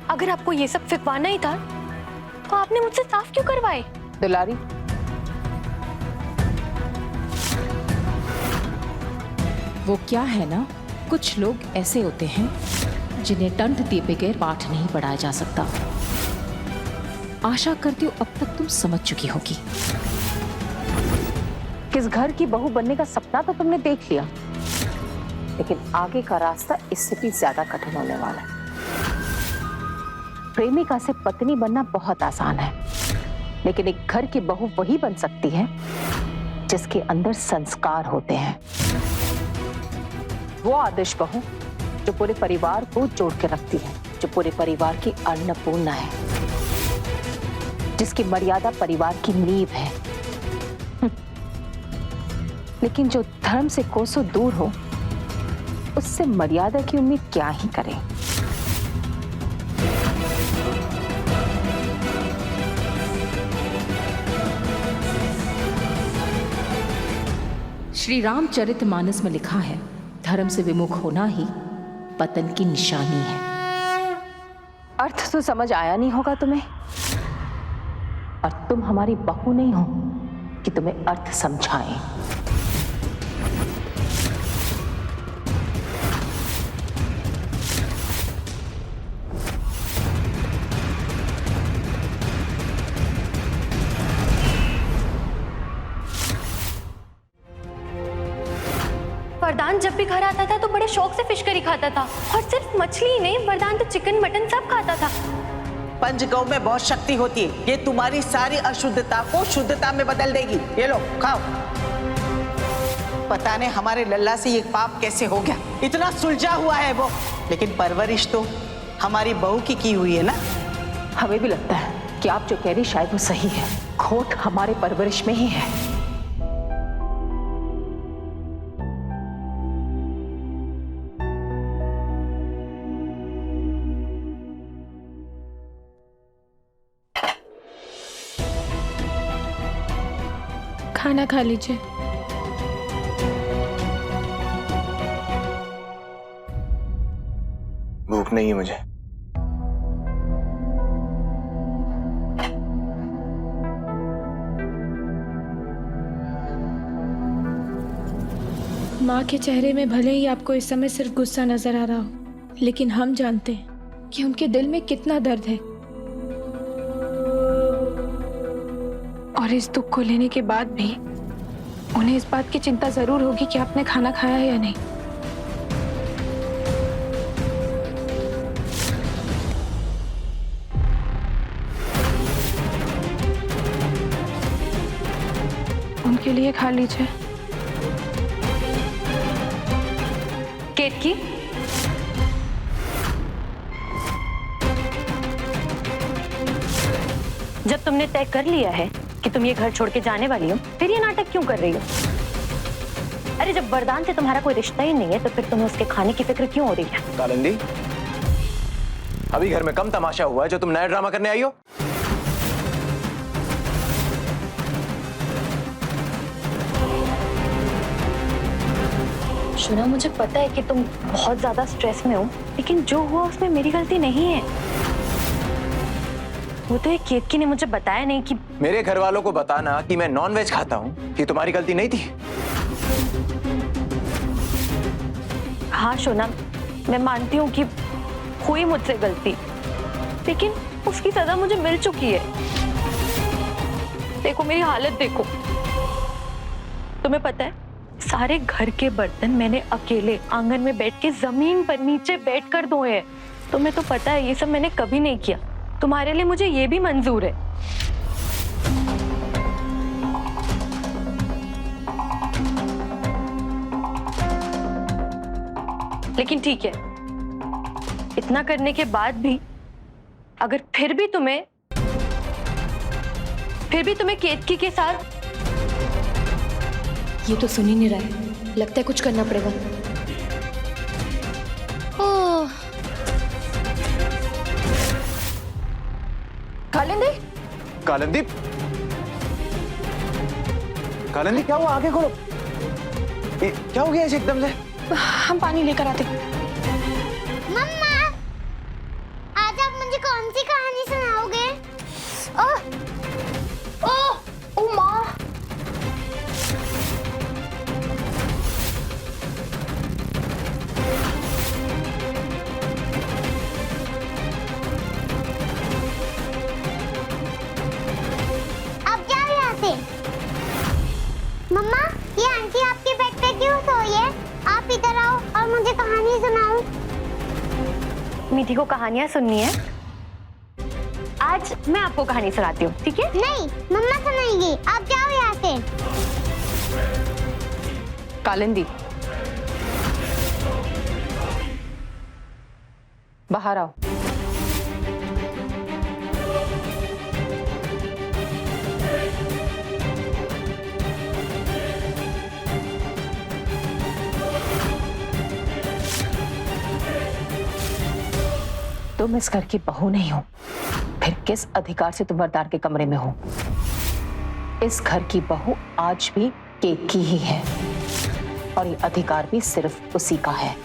Speaker 2: अगर आपको ये सब फिकवाना ही था तो आपने मुझसे साफ क्यों करवाए?
Speaker 3: दुलारी, वो क्या है ना, कुछ लोग ऐसे होते हैं जिन्हें टंट दिए बगैर पाठ नहीं पढ़ाया जा सकता। आशा करती हूँ अब तक तुम समझ चुकी होगी। किस घर की बहू बनने का सपना तो तुमने देख लिया, लेकिन आगे का रास्ता इससे भी ज्यादा कठिन होने वाला है। प्रेमिका से पत्नी बनना बहुत आसान है, लेकिन एक घर की बहू वही बन सकती है जिसके अंदर संस्कार होते हैं। वो आदर्श बहू जो पूरे परिवार को जोड़ के रखती है, जो पूरे परिवार की अन्नपूर्णा है, जिसकी मर्यादा परिवार की नींव है। लेकिन जो धर्म से कोसों दूर हो, उससे मर्यादा की उम्मीद क्या ही करें। श्री रामचरितमानस में लिखा है, धर्म से विमुख होना ही पतन की निशानी है। अर्थ तो समझ आया नहीं होगा तुम्हें, और तुम हमारी बहू नहीं हो कि तुम्हें अर्थ समझाएं।
Speaker 2: वरदान जब भी घर आता था तो बड़े शौक से फिश करी खाता था, और सिर्फ मछली ही नहीं, वरदान तो चिकन मटन सब खाता था।
Speaker 4: पंचगौ में बहुत शक्ति होती है, ये तुम्हारी सारी अशुद्धता को शुद्धता में बदल देगी। ये लो खाओ। पता नहीं हमारे लल्ला से ये पाप कैसे हो गया, इतना सुलझा हुआ है वो, लेकिन परवरिश तो हमारी बहू की हुई है ना।
Speaker 3: हमें भी लगता है कि आप जो कह रही शायद वो सही है, खोट हमारे परवरिश में ही है।
Speaker 5: खाना खा लीजिए।
Speaker 7: भूख नहीं है मुझे।
Speaker 5: माँ के चेहरे में भले ही आपको इस समय सिर्फ गुस्सा नजर आ रहा हो, लेकिन हम जानते हैं कि उनके दिल में कितना दर्द है, और इस दुख को लेने के बाद भी उन्हें इस बात की चिंता जरूर होगी कि आपने खाना खाया है या नहीं। उनके लिए खा लीजिए।
Speaker 2: केतकी, जब तुमने तय कर लिया है कि तुम ये घर छोड़ के जाने वाली हो, फिर ये नाटक क्यों कर रही हो? अरे जब वरदान से तुम्हारा कोई रिश्ता ही नहीं है तो फिर तुम्हें उसके खाने की फिक्र क्यों हो रही है?
Speaker 7: कालिंदी, अभी घर में कम तमाशा हुआ है जो तुम नया ड्रामा करने आई हो?
Speaker 2: सुना, मुझे पता है कि तुम बहुत ज्यादा स्ट्रेस में हो, लेकिन जो हुआ उसमें मेरी गलती नहीं है। वो तो एक केतकी ने मुझे बताया नहीं कि
Speaker 7: मेरे घर वालों को बताना कि मैं नॉनवेज खाता हूँ कि तुम्हारी गलती नहीं थी।
Speaker 2: हाँ सोना, मैं मानती हूँ कि हुई मुझसे गलती, लेकिन उसकी सजा मुझे मिल चुकी है। देखो मेरी हालत देखो। तुम्हें पता है, सारे घर के बर्तन मैंने अकेले आंगन में बैठ के जमीन पर नीचे बैठकर धोए हैं। तुम्हें तो पता है ये सब मैंने कभी नहीं किया। तुम्हारे लिए मुझे ये भी मंजूर है। लेकिन ठीक है, इतना करने के बाद भी अगर फिर भी तुम्हें केतकी के साथ,
Speaker 13: ये तो सुन ही नहीं रहा है, लगता है कुछ करना पड़ेगा।
Speaker 3: कालिंदी,
Speaker 7: कालिंदी, कालिंदी क्या हुआ? आगे खोलो। क्या हो गया ऐसे एकदम से?
Speaker 5: हम पानी लेकर आते।
Speaker 6: मम्मा, आज आप मुझे कौन सी कहानी सुनाओगे? ओह, ओह, ओ माँ। मम्मा, ये आंटी आपके बेड पे क्यों सोई है? आप इधर आओ और मुझे कहानी सुनाओ।
Speaker 2: मीठी को कहानियां सुननी है? आज मैं आपको कहानी सुनाती हूँ, ठीक है?
Speaker 6: नहीं, मम्मा सुनाएगी, आप जाओ यहाँ से।
Speaker 3: कालिंदी, बाहर आओ। तुम इस घर की बहू नहीं हो, फिर किस अधिकार से तुम वरदान के कमरे में हो? इस घर की बहू आज भी केतकी ही है। और ये अधिकार भी सिर्फ उसी का है।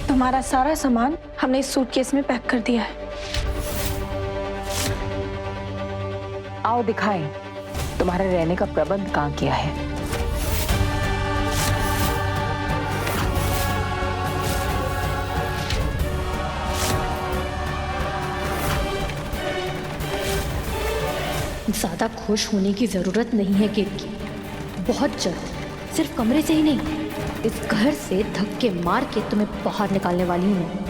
Speaker 5: तुम्हारा सारा सामान हमने इस सूटकेस में पैक कर दिया है।
Speaker 3: आओ दिखाएं तुम्हारे रहने का प्रबंध कहाँ किया है।
Speaker 13: ज्यादा खुश होने की जरूरत नहीं है केत की। बहुत जल्द सिर्फ कमरे से ही नहीं, इस घर से धक्के मार के तुम्हें बाहर निकालने वाली हूँ।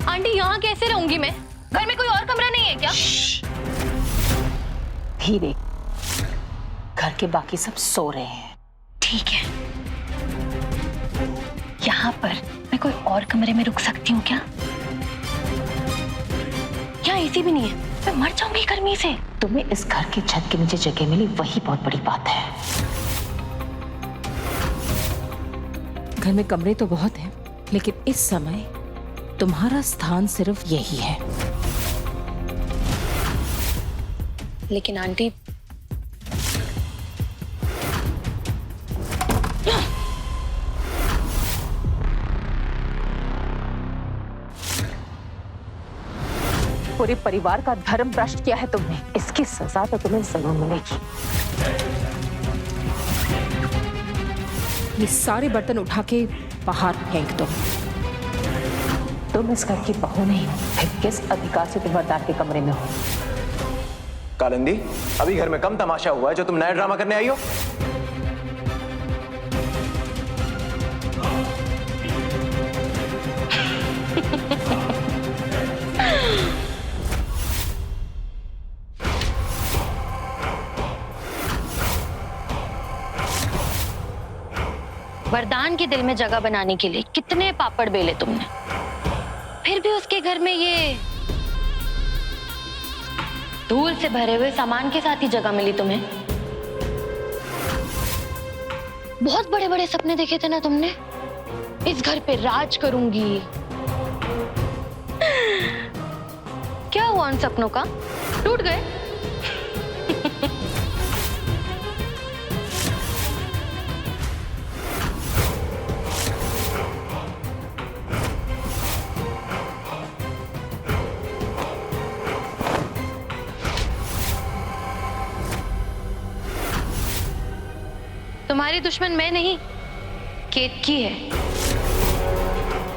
Speaker 13: आंटी यहाँ कैसे रहूंगी मैं? घर में कोई और कमरा नहीं है क्या?
Speaker 3: धीरे, घर के बाकी सब सो रहे हैं।
Speaker 2: ठीक है, यहाँ पर मैं कोई और कमरे में रुक सकती हूँ क्या? यहाँ एसी भी नहीं है, मैं मर जाऊंगी गर्मी से।
Speaker 3: तुम्हें इस घर की छत के नीचे जगह मिली, वही बहुत बड़ी बात है। घर में कमरे तो बहुत हैं, लेकिन इस समय तुम्हारा स्थान सिर्फ यही है।
Speaker 2: लेकिन आंटी,
Speaker 3: पूरे परिवार का धर्म भ्रष्ट किया है तुमने। इसकी सजा तो तुम्हें जरूर मिलेगी। ये सारे बर्तन उठा के बाहर फेंक दो। तुम इस घर की बहू नहीं हो, फिर किस अधिकार से तुम वरदान के कमरे में हो?
Speaker 7: कालिंदी, अभी घर में कम तमाशा हुआ है जो तुम नया ड्रामा करने आई हो?
Speaker 2: वरदान के दिल में जगह बनाने के लिए कितने पापड़ बेले तुमने, फिर भी उसके घर में ये धूल से भरे हुए सामान के साथ ही जगह मिली तुम्हें। बहुत बड़े बड़े सपने देखे थे ना तुमने, इस घर पे राज करूंगी। क्या हुआ उन सपनों का? टूट गए? तुम्हारी दुश्मन मैं नहीं, केतकी है।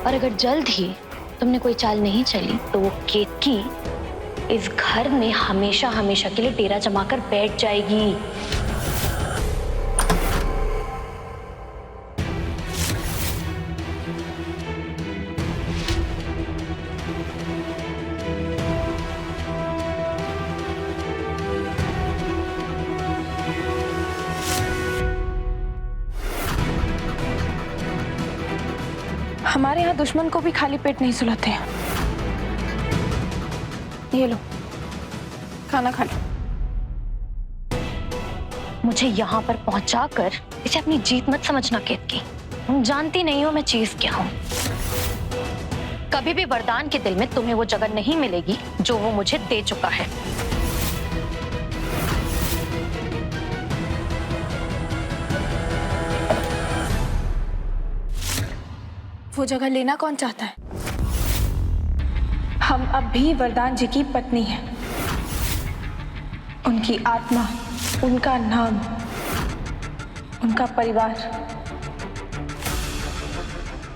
Speaker 2: और अगर जल्द ही तुमने कोई चाल नहीं चली तो वो केतकी इस घर में हमेशा हमेशा के लिए डेरा जमाकर बैठ जाएगी।
Speaker 5: हमारे यहाँ दुश्मन को भी खाली पेट नहीं सुलाते हैं। ये लो, खाना खा लो।
Speaker 2: मुझे यहाँ पर पहुंचाकर इसे अपनी जीत मत समझना केतकी। तुम जानती नहीं हो मैं चीज क्या हूँ। कभी भी वरदान के दिल में तुम्हें वो जगह नहीं मिलेगी जो वो मुझे दे चुका है।
Speaker 5: वो जगह लेना कौन चाहता है? हम अब भी वरदान जी की पत्नी हैं। उनकी आत्मा, उनका नाम, उनका परिवार,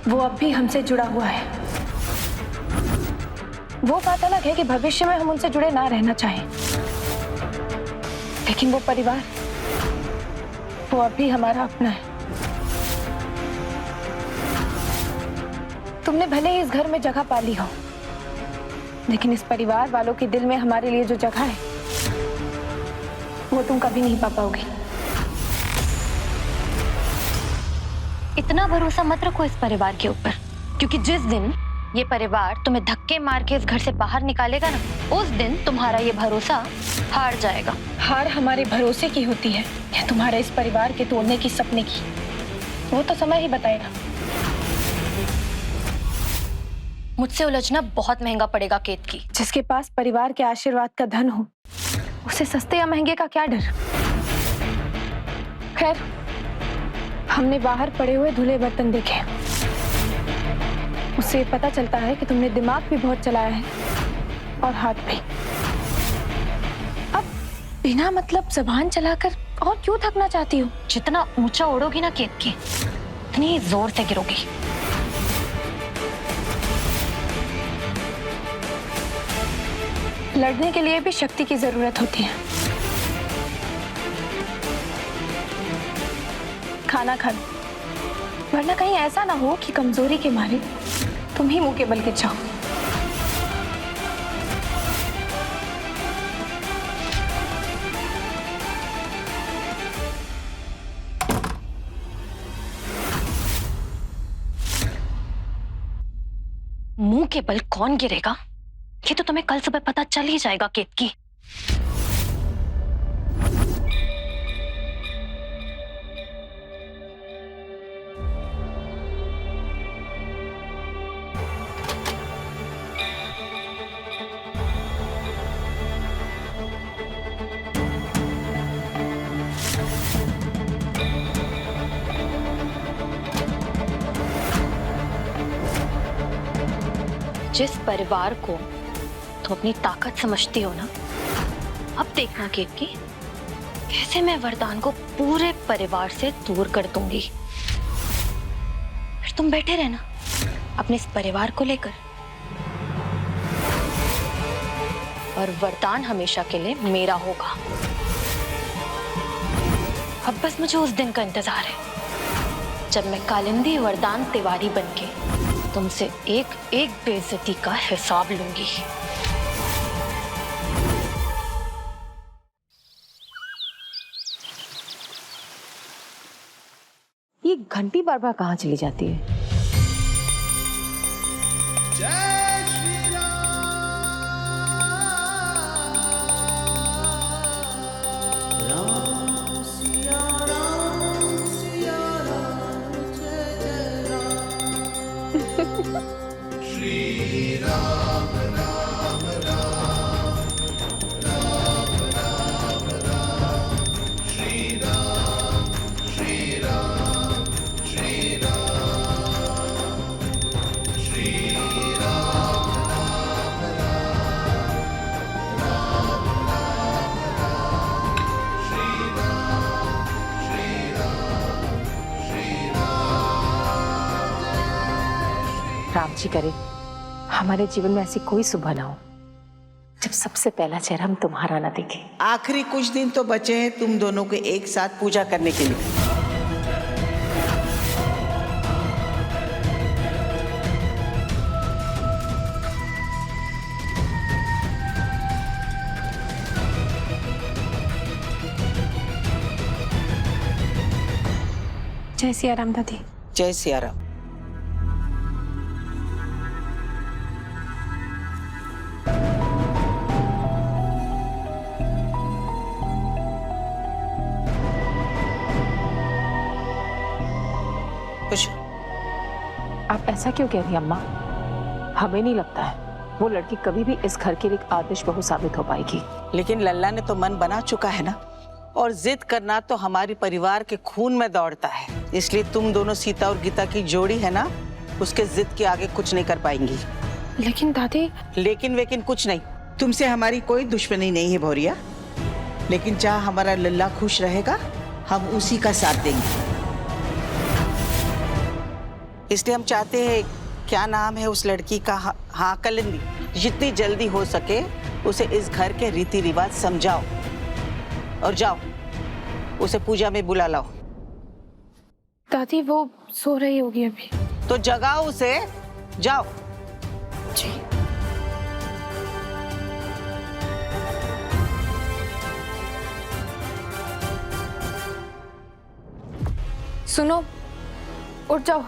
Speaker 5: वो अब भी हमसे जुड़ा हुआ है। वो बात अलग है कि भविष्य में हम उनसे जुड़े ना रहना चाहें, लेकिन वो परिवार, वो अब भी हमारा अपना है। तुमने भले ही इस घर में जगह पा ली हो, लेकिन इस परिवार वालों के दिल में हमारे लिए जो जगह है वो तुम कभी नहीं पा पाओगे।
Speaker 2: इतना भरोसा मत रखो इस परिवार के ऊपर, क्योंकि जिस दिन ये परिवार तुम्हें धक्के मार के इस घर से बाहर निकालेगा ना, उस दिन तुम्हारा ये भरोसा हार जाएगा।
Speaker 5: हार हमारे भरोसे की होती है या तुम्हारा इस परिवार के तोड़ने की सपने की, वो तो समय ही बताएगा।
Speaker 2: मुझसे उलझना बहुत महंगा पड़ेगा केतकी।
Speaker 5: जिसके पास परिवार के आशीर्वाद का धन हो, उसे सस्ते या महंगे का क्या डर। खैर, हमने बाहर पड़े हुए धुले बर्तन देखे, उससे पता चलता है कि तुमने दिमाग भी बहुत चलाया है और हाथ भी। अब बिना मतलब जबान चलाकर और क्यों थकना चाहती हो?
Speaker 2: जितना ऊंचा उड़ोगी ना केतकी, उतनी जोर से गिरोगी।
Speaker 5: लड़ने के लिए भी शक्ति की जरूरत होती है। खाना खा लो, वरना कहीं ऐसा ना हो कि कमजोरी के मारे तुम ही मुंह के बल गिर जाओ।
Speaker 2: मुंह के बल कौन गिरेगा, ये तो तुम्हें कल सुबह पता चल ही जाएगा केतकी। जिस परिवार को तुम अपनी ताकत समझती हो ना, अब देखना केतकी, कैसे मैं वरदान को पूरे परिवार से दूर कर दूंगी। फिर तुम बैठे रहना अपने इस परिवार को लेकर, और वरदान हमेशा के लिए मेरा होगा। अब बस मुझे उस दिन का इंतजार है जब मैं कालिंदी वरदान तिवारी बनके तुमसे एक एक बेइज्जती का हिसाब लूंगी।
Speaker 3: ये घंटी बार बार कहाँ चली जाती है? राम जी करे हमारे जीवन में ऐसी कोई सुबह ना हो जब सबसे पहला चेहरा हम तुम्हारा ना देखे।
Speaker 4: आखिरी कुछ दिन तो बचे हैं तुम दोनों के एक साथ पूजा करने के लिए।
Speaker 5: जय सिया राम दादी।
Speaker 4: जय सिया राम।
Speaker 3: आप ऐसा क्यों कह रही अम्मा? हमें नहीं लगता है वो लड़की कभी भी इस घर की एक आदर्श बहू साबित हो पाएगी।
Speaker 4: लेकिन लल्ला ने तो मन बना चुका है ना, और जिद करना तो हमारे परिवार के खून में दौड़ता है। इसलिए तुम दोनों सीता और गीता की जोड़ी है ना, उसके जिद के आगे कुछ नहीं कर पाएंगी।
Speaker 5: लेकिन दादी।
Speaker 4: लेकिन वेकिन कुछ नहीं, तुमसे हमारी कोई दुश्मनी नहीं है भौरिया। लेकिन जहाँ हमारा लल्ला खुश रहेगा हम उसी का साथ देंगे। इसलिए हम चाहते हैं, क्या नाम है उस लड़की का? हाँ, कालिंदी। जितनी जल्दी हो सके उसे इस घर के रीति रिवाज समझाओ और जाओ उसे पूजा में बुला लाओ।
Speaker 5: दादी वो सो रही होगी अभी।
Speaker 4: तो जगाओ उसे, जाओ।
Speaker 13: जी।
Speaker 5: सुनो, उठ जाओ।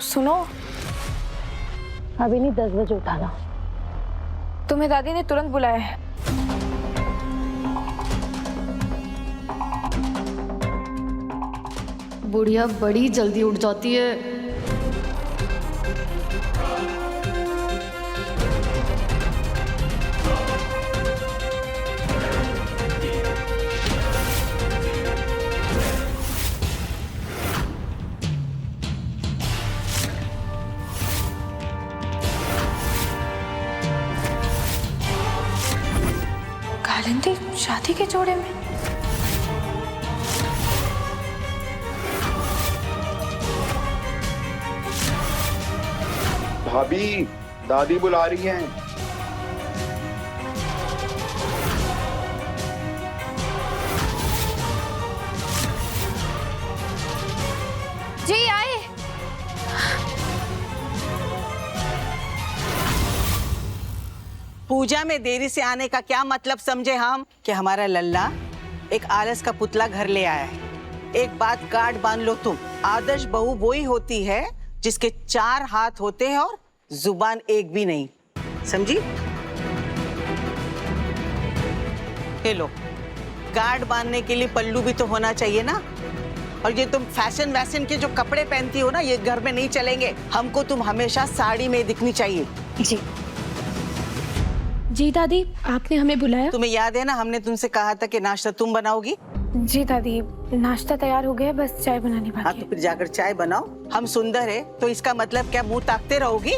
Speaker 5: सुनो,
Speaker 2: अभी नहीं, 10 बजे उठाना।
Speaker 5: तुम्हें दादी ने तुरंत बुलाया है।
Speaker 13: बुढ़िया बड़ी जल्दी उठ जाती है।
Speaker 5: कालिंदी शादी के जोड़े में?
Speaker 10: भाभी, दादी बुला रही हैं।
Speaker 5: जी आए।
Speaker 4: पूजा में देरी से आने का क्या मतलब समझे हम कि हमारा लल्ला एक आलस का पुतला घर ले आया है। एक बात गार्ड बांध लो तुम, आदर्श बहू वही होती है जिसके 4 हाथ होते हैं और जुबान एक भी नहीं, समझी? ये लो, गार्ड बांधने के लिए पल्लू भी तो होना चाहिए ना। और ये तुम फैशन वैशन के जो कपड़े पहनती हो ना, ये घर में नहीं चलेंगे। हमको तुम हमेशा साड़ी में दिखनी चाहिए।
Speaker 5: जी जी दादी, आपने हमें बुलाया?
Speaker 4: तुम्हें याद है ना, हमने तुमसे कहा था कि नाश्ता तुम बनाओगी।
Speaker 5: जी दादी, नाश्ता तैयार हो गया, बस चाय बनानी बाकी है।
Speaker 4: हाँ तो फिर जाकर चाय बनाओ। हम सुंदर है तो इसका मतलब क्या मुंह ताकते रहोगी?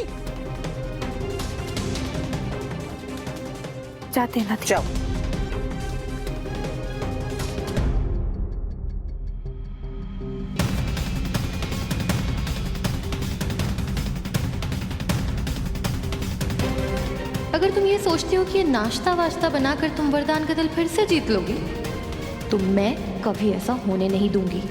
Speaker 5: जाते हैं दादी।
Speaker 4: जाओ।
Speaker 13: अगर तुम ये सोचती हो कि ये नाश्ता वाश्ता बनाकर तुम वरदान का दिल फिर से जीत लोगी, तो मैं कभी ऐसा होने नहीं दूंगी।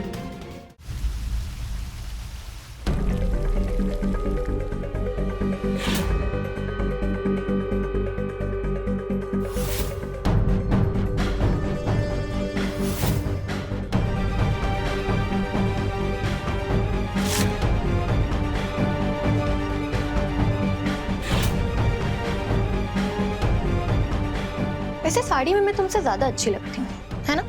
Speaker 13: वैसे साड़ी में मैं तुमसे ज्यादा अच्छी लगती हूँ, है ना?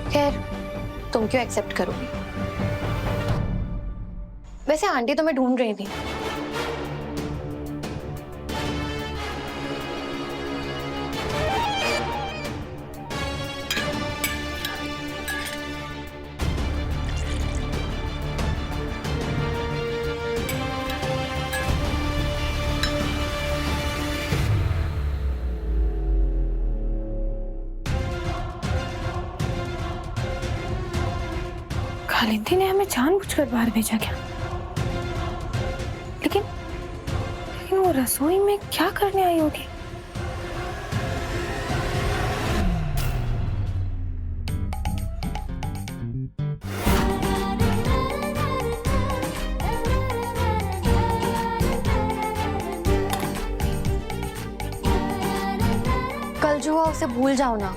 Speaker 13: खैर, तुम क्यों एक्सेप्ट करोगी? वैसे आंटी तो मैं ढूंढ रही थी।
Speaker 5: कालिंदी ने हमें जानबूझकर बाहर भेजा क्या? लेकिन वो रसोई में क्या करने आई होगी?
Speaker 13: कल जो हुआ उसे भूल जाओ ना।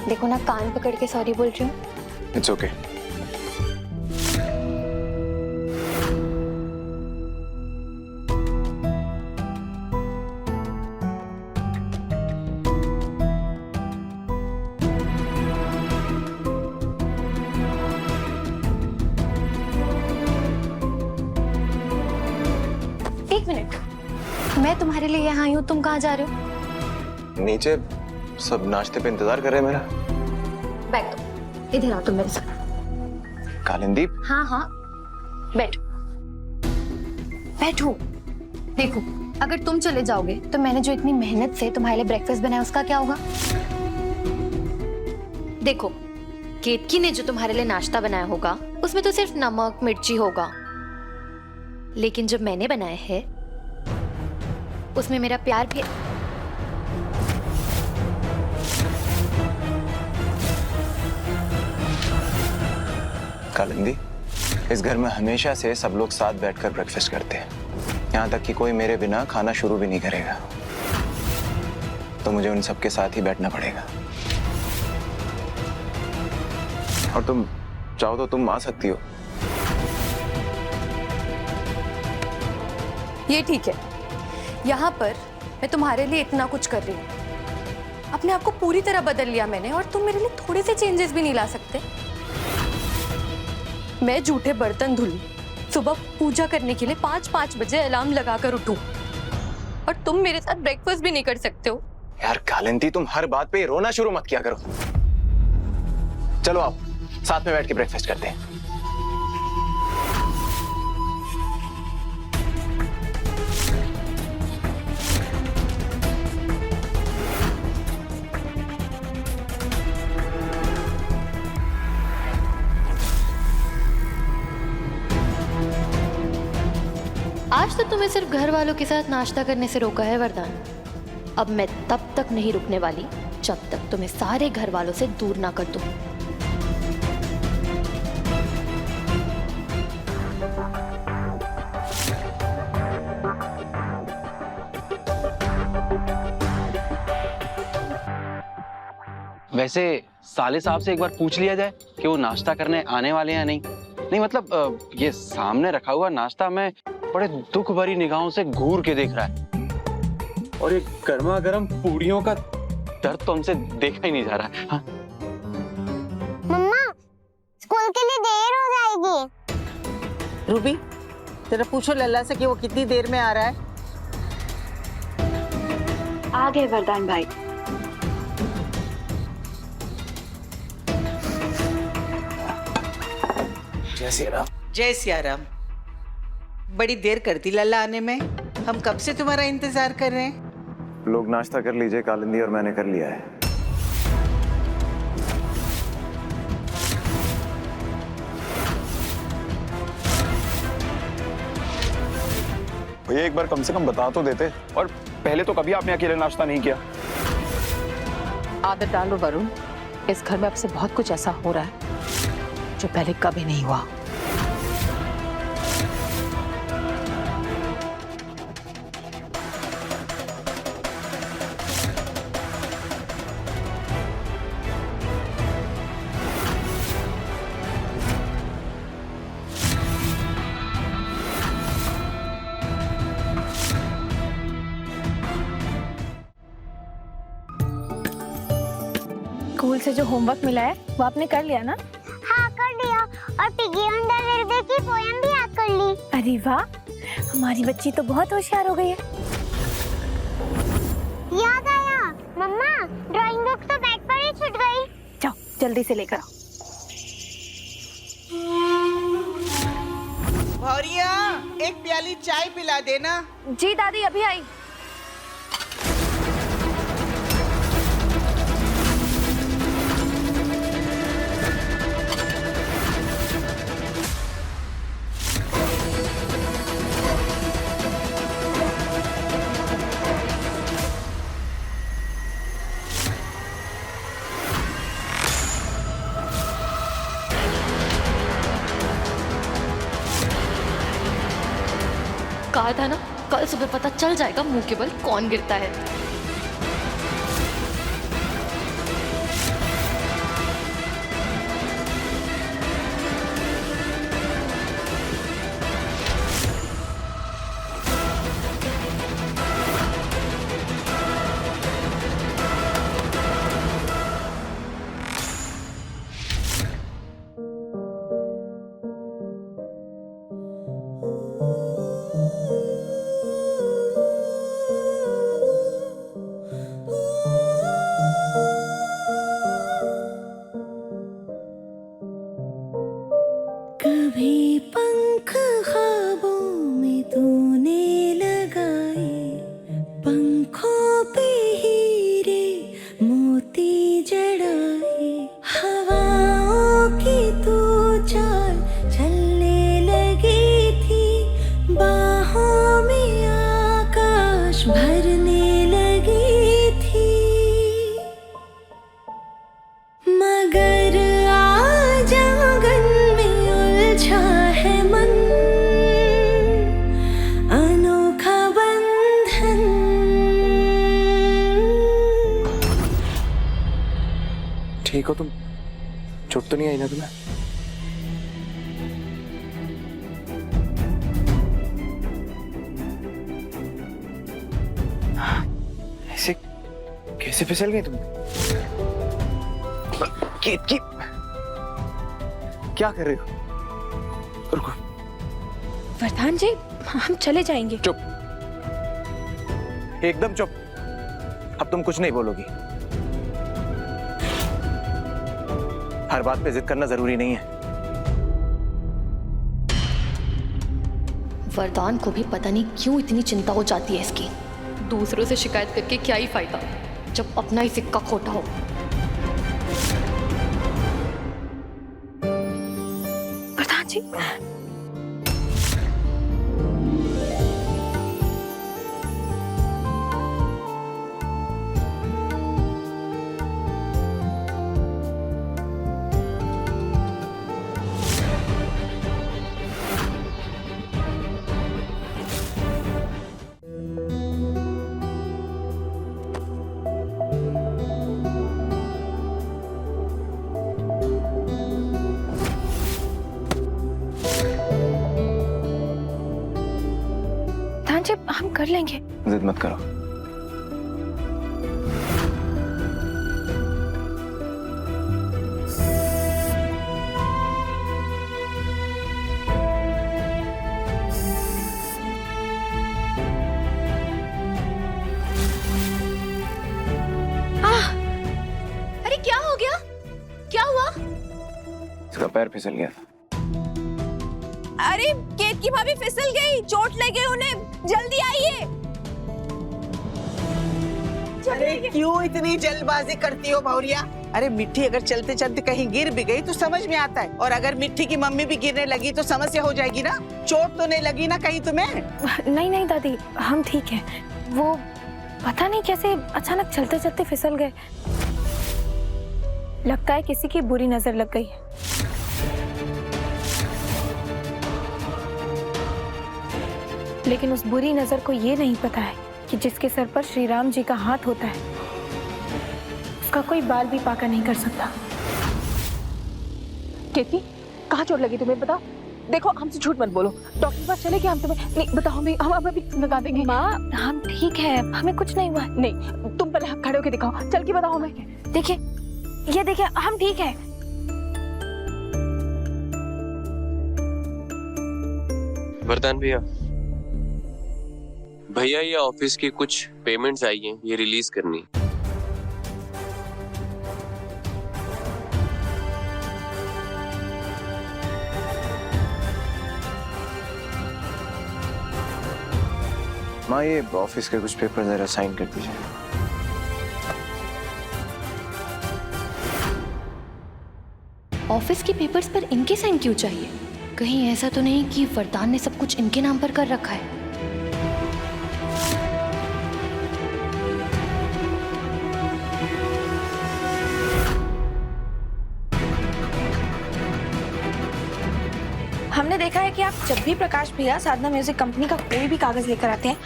Speaker 13: देखो ना, कान पकड़ के सॉरी बोल रही हूँ।
Speaker 7: It's okay.
Speaker 13: एक मिनट, मैं तुम्हारे लिए यहाँ आई हूँ, तुम कहाँ जा रहे हो?
Speaker 7: नीचे सब नाश्ते पे इंतजार कर रहे हैं मेरा।
Speaker 13: बैठ दो, इधर आओ तुम मेरे साथ।
Speaker 7: कालिंदी।
Speaker 13: हाँ हाँ, बैठो बैठो। देखो, अगर तुम चले जाओगे तो मैंने जो इतनी मेहनत से तुम्हारे लिए ब्रेकफास्ट बनाया उसका क्या होगा? देखो, केतकी ने जो तुम्हारे लिए नाश्ता बनाया होगा उसमें तो सिर्फ नमक मिर्ची होगा, लेकिन जो मैंने बनाया है उसमें मेरा प्यार भी।
Speaker 7: कालिंदी, इस घर में हमेशा से सब लोग साथ बैठकर ब्रेकफास्ट करते हैं, यहाँ तक कि कोई मेरे बिना खाना शुरू भी नहीं करेगा, तो मुझे उन सबके साथ ही बैठना पड़ेगा। और तुम चाहो तो तुम आ सकती हो।
Speaker 2: ये ठीक है, यहाँ पर मैं तुम्हारे लिए इतना कुछ कर रही हूँ, अपने आप को पूरी तरह बदल लिया मैंने, और तुम मेरे लिए थोड़े से चेंजेस भी नहीं ला सकते। मैं जूठे बर्तन धुलूं, सुबह पूजा करने के लिए 5-5 बजे अलार्म लगाकर उठूं, और तुम मेरे साथ ब्रेकफास्ट भी नहीं कर सकते हो।
Speaker 7: यार कालिंदी, तुम हर बात पे रोना शुरू मत किया करो। चलो आप साथ में बैठ के ब्रेकफास्ट करते हैं।
Speaker 13: आज तो तुम्हें सिर्फ घर वालों के साथ नाश्ता करने से रोका है वरदान। अब मैं तब तक नहीं रुकने वाली जब तक तुम्हें सारे घर वालों से दूर ना कर दूं।
Speaker 9: वैसे साले साहब से एक बार पूछ लिया जाए कि वो नाश्ता करने आने वाले हैं या नहीं। नहीं मतलब ये सामने रखा हुआ नाश्ता मैं बड़े दुख भरी निगाहों से घूर के देख रहा है, और ये गर्मा गर्म पूड़ियों का दर्द तो हमसे देखा ही नहीं जा रहा है। हाँ?
Speaker 6: मम्मा, स्कूल के लिए देर हो जाएगी।
Speaker 4: रूबी, जरा पूछो लल्ला से कि वो कितनी देर में आ रहा है।
Speaker 5: आ गए वरदान भाई।
Speaker 7: जय सिया राम।
Speaker 4: जय सिया राम। बड़ी देर कर दी लल्ला आने में, हम कब से तुम्हारा इंतजार कर रहे हैं।
Speaker 7: लोग नाश्ता कर लीजिए कालिंदी, और मैंने कर लिया है।
Speaker 10: भैया एक बार कम से कम बता तो देते, और पहले तो कभी आपने अकेले नाश्ता नहीं किया।
Speaker 3: आदत डालो वरुण, इस घर में अब से बहुत कुछ ऐसा हो रहा है जो पहले कभी नहीं हुआ।
Speaker 5: स्कूल से जो होमवर्क मिला है वो आपने कर लिया ना?
Speaker 6: हाँ कर लिया, और पिगी अंडरवेयर की पोयम भी याद कर ली।
Speaker 5: अरे वाह, हमारी बच्ची तो बहुत होशियार हो गई है।
Speaker 6: याद आया मम्मा, ड्राइंग बुक तो बैग पर ही छूट गई।
Speaker 5: जाओ जल्दी से लेकर आओ।
Speaker 4: भौरिया, एक प्याली चाय पिला देना।
Speaker 5: जी दादी, अभी आई।
Speaker 13: कहा था ना, कल सुबह पता चल जाएगा मुंह के बल कौन गिरता है।
Speaker 14: कभी पंख ख्वाबों में तूने लगाए, पंखों पे हीरे मोती जड़ाए, हवाओं की तू चाल चलने लगी थी, बाहों में आकाश भरने लगी थी, मगर आज आंगन में
Speaker 7: हो तुम? चोट तो नहीं आई ना तुम्हें? ऐसे कैसे फिसल गई तुम? केतकी, क्या कर रहे हो? रुको।
Speaker 5: वरदान जी, हम चले जाएंगे।
Speaker 7: चुप, एकदम चुप। अब तुम कुछ नहीं बोलोगी। हर बात पे जिद करना जरूरी नहीं है।
Speaker 13: वरदान को भी पता नहीं क्यों इतनी चिंता हो जाती है इसकी। दूसरों से शिकायत करके क्या ही फायदा जब अपना ही सिक्का खोटा हो।
Speaker 5: वरदान जी, हम कर लेंगे।
Speaker 7: जिद मत करो।
Speaker 13: अरे क्या हो गया? क्या हुआ?
Speaker 7: इसका पैर फिसल गया था।
Speaker 5: अरे केतकी भाभी फिसल गई, चोट लगी उन्हें, जल्दी आइए।
Speaker 4: अरे क्यों इतनी जल्दबाजी करती हो भौरिया? अरे मिट्टी अगर चलते चलते कहीं गिर भी गई तो समझ में आता है, और अगर मिट्टी की मम्मी भी गिरने लगी तो समस्या हो जाएगी ना। चोट तो नहीं लगी ना कहीं तुम्हें?
Speaker 5: नहीं नहीं दादी, हम ठीक हैं। वो पता नहीं कैसे अचानक चलते चलते फिसल गए। लगता है किसी की बुरी नजर लग गई है। लेकिन उस बुरी नजर को ये नहीं पता है कि जिसके सर पर श्री राम जी का हाथ होता है उसका कोई बाल भी पाका नहीं कर सकता।
Speaker 3: केतकी, कहाँ चोट लगी तुम्हें बताओ? देखो, हमसे झूठ मत बोलो। डॉक्टर के पास चले क्या हम तुम्हें? नहीं बताओ, हम अभी लगा देंगे।
Speaker 5: माँ, हम ठीक है, हमें कुछ नहीं हुआ।
Speaker 3: नहीं, तुम पहले खड़े होके दिखाओ, चल के बताओ हमें।
Speaker 5: देखिए, ये देखिए, हम ठीक है।
Speaker 15: वरदान भैया, ये ऑफिस की कुछ पेमेंट्स आई हैं, ये रिलीज करनी।
Speaker 7: माँ, ये ऑफिस के कुछ पेपर जरा साइन कर दीजिए।
Speaker 13: ऑफिस के पेपर्स पर इनके साइन क्यों चाहिए? कहीं ऐसा तो नहीं कि वरदान ने सब कुछ इनके नाम पर कर रखा है?
Speaker 5: हमने देखा है कि आप जब भी प्रकाश भैया साधना म्यूजिक कंपनी का कोई भी कागज लेकर आते हैं,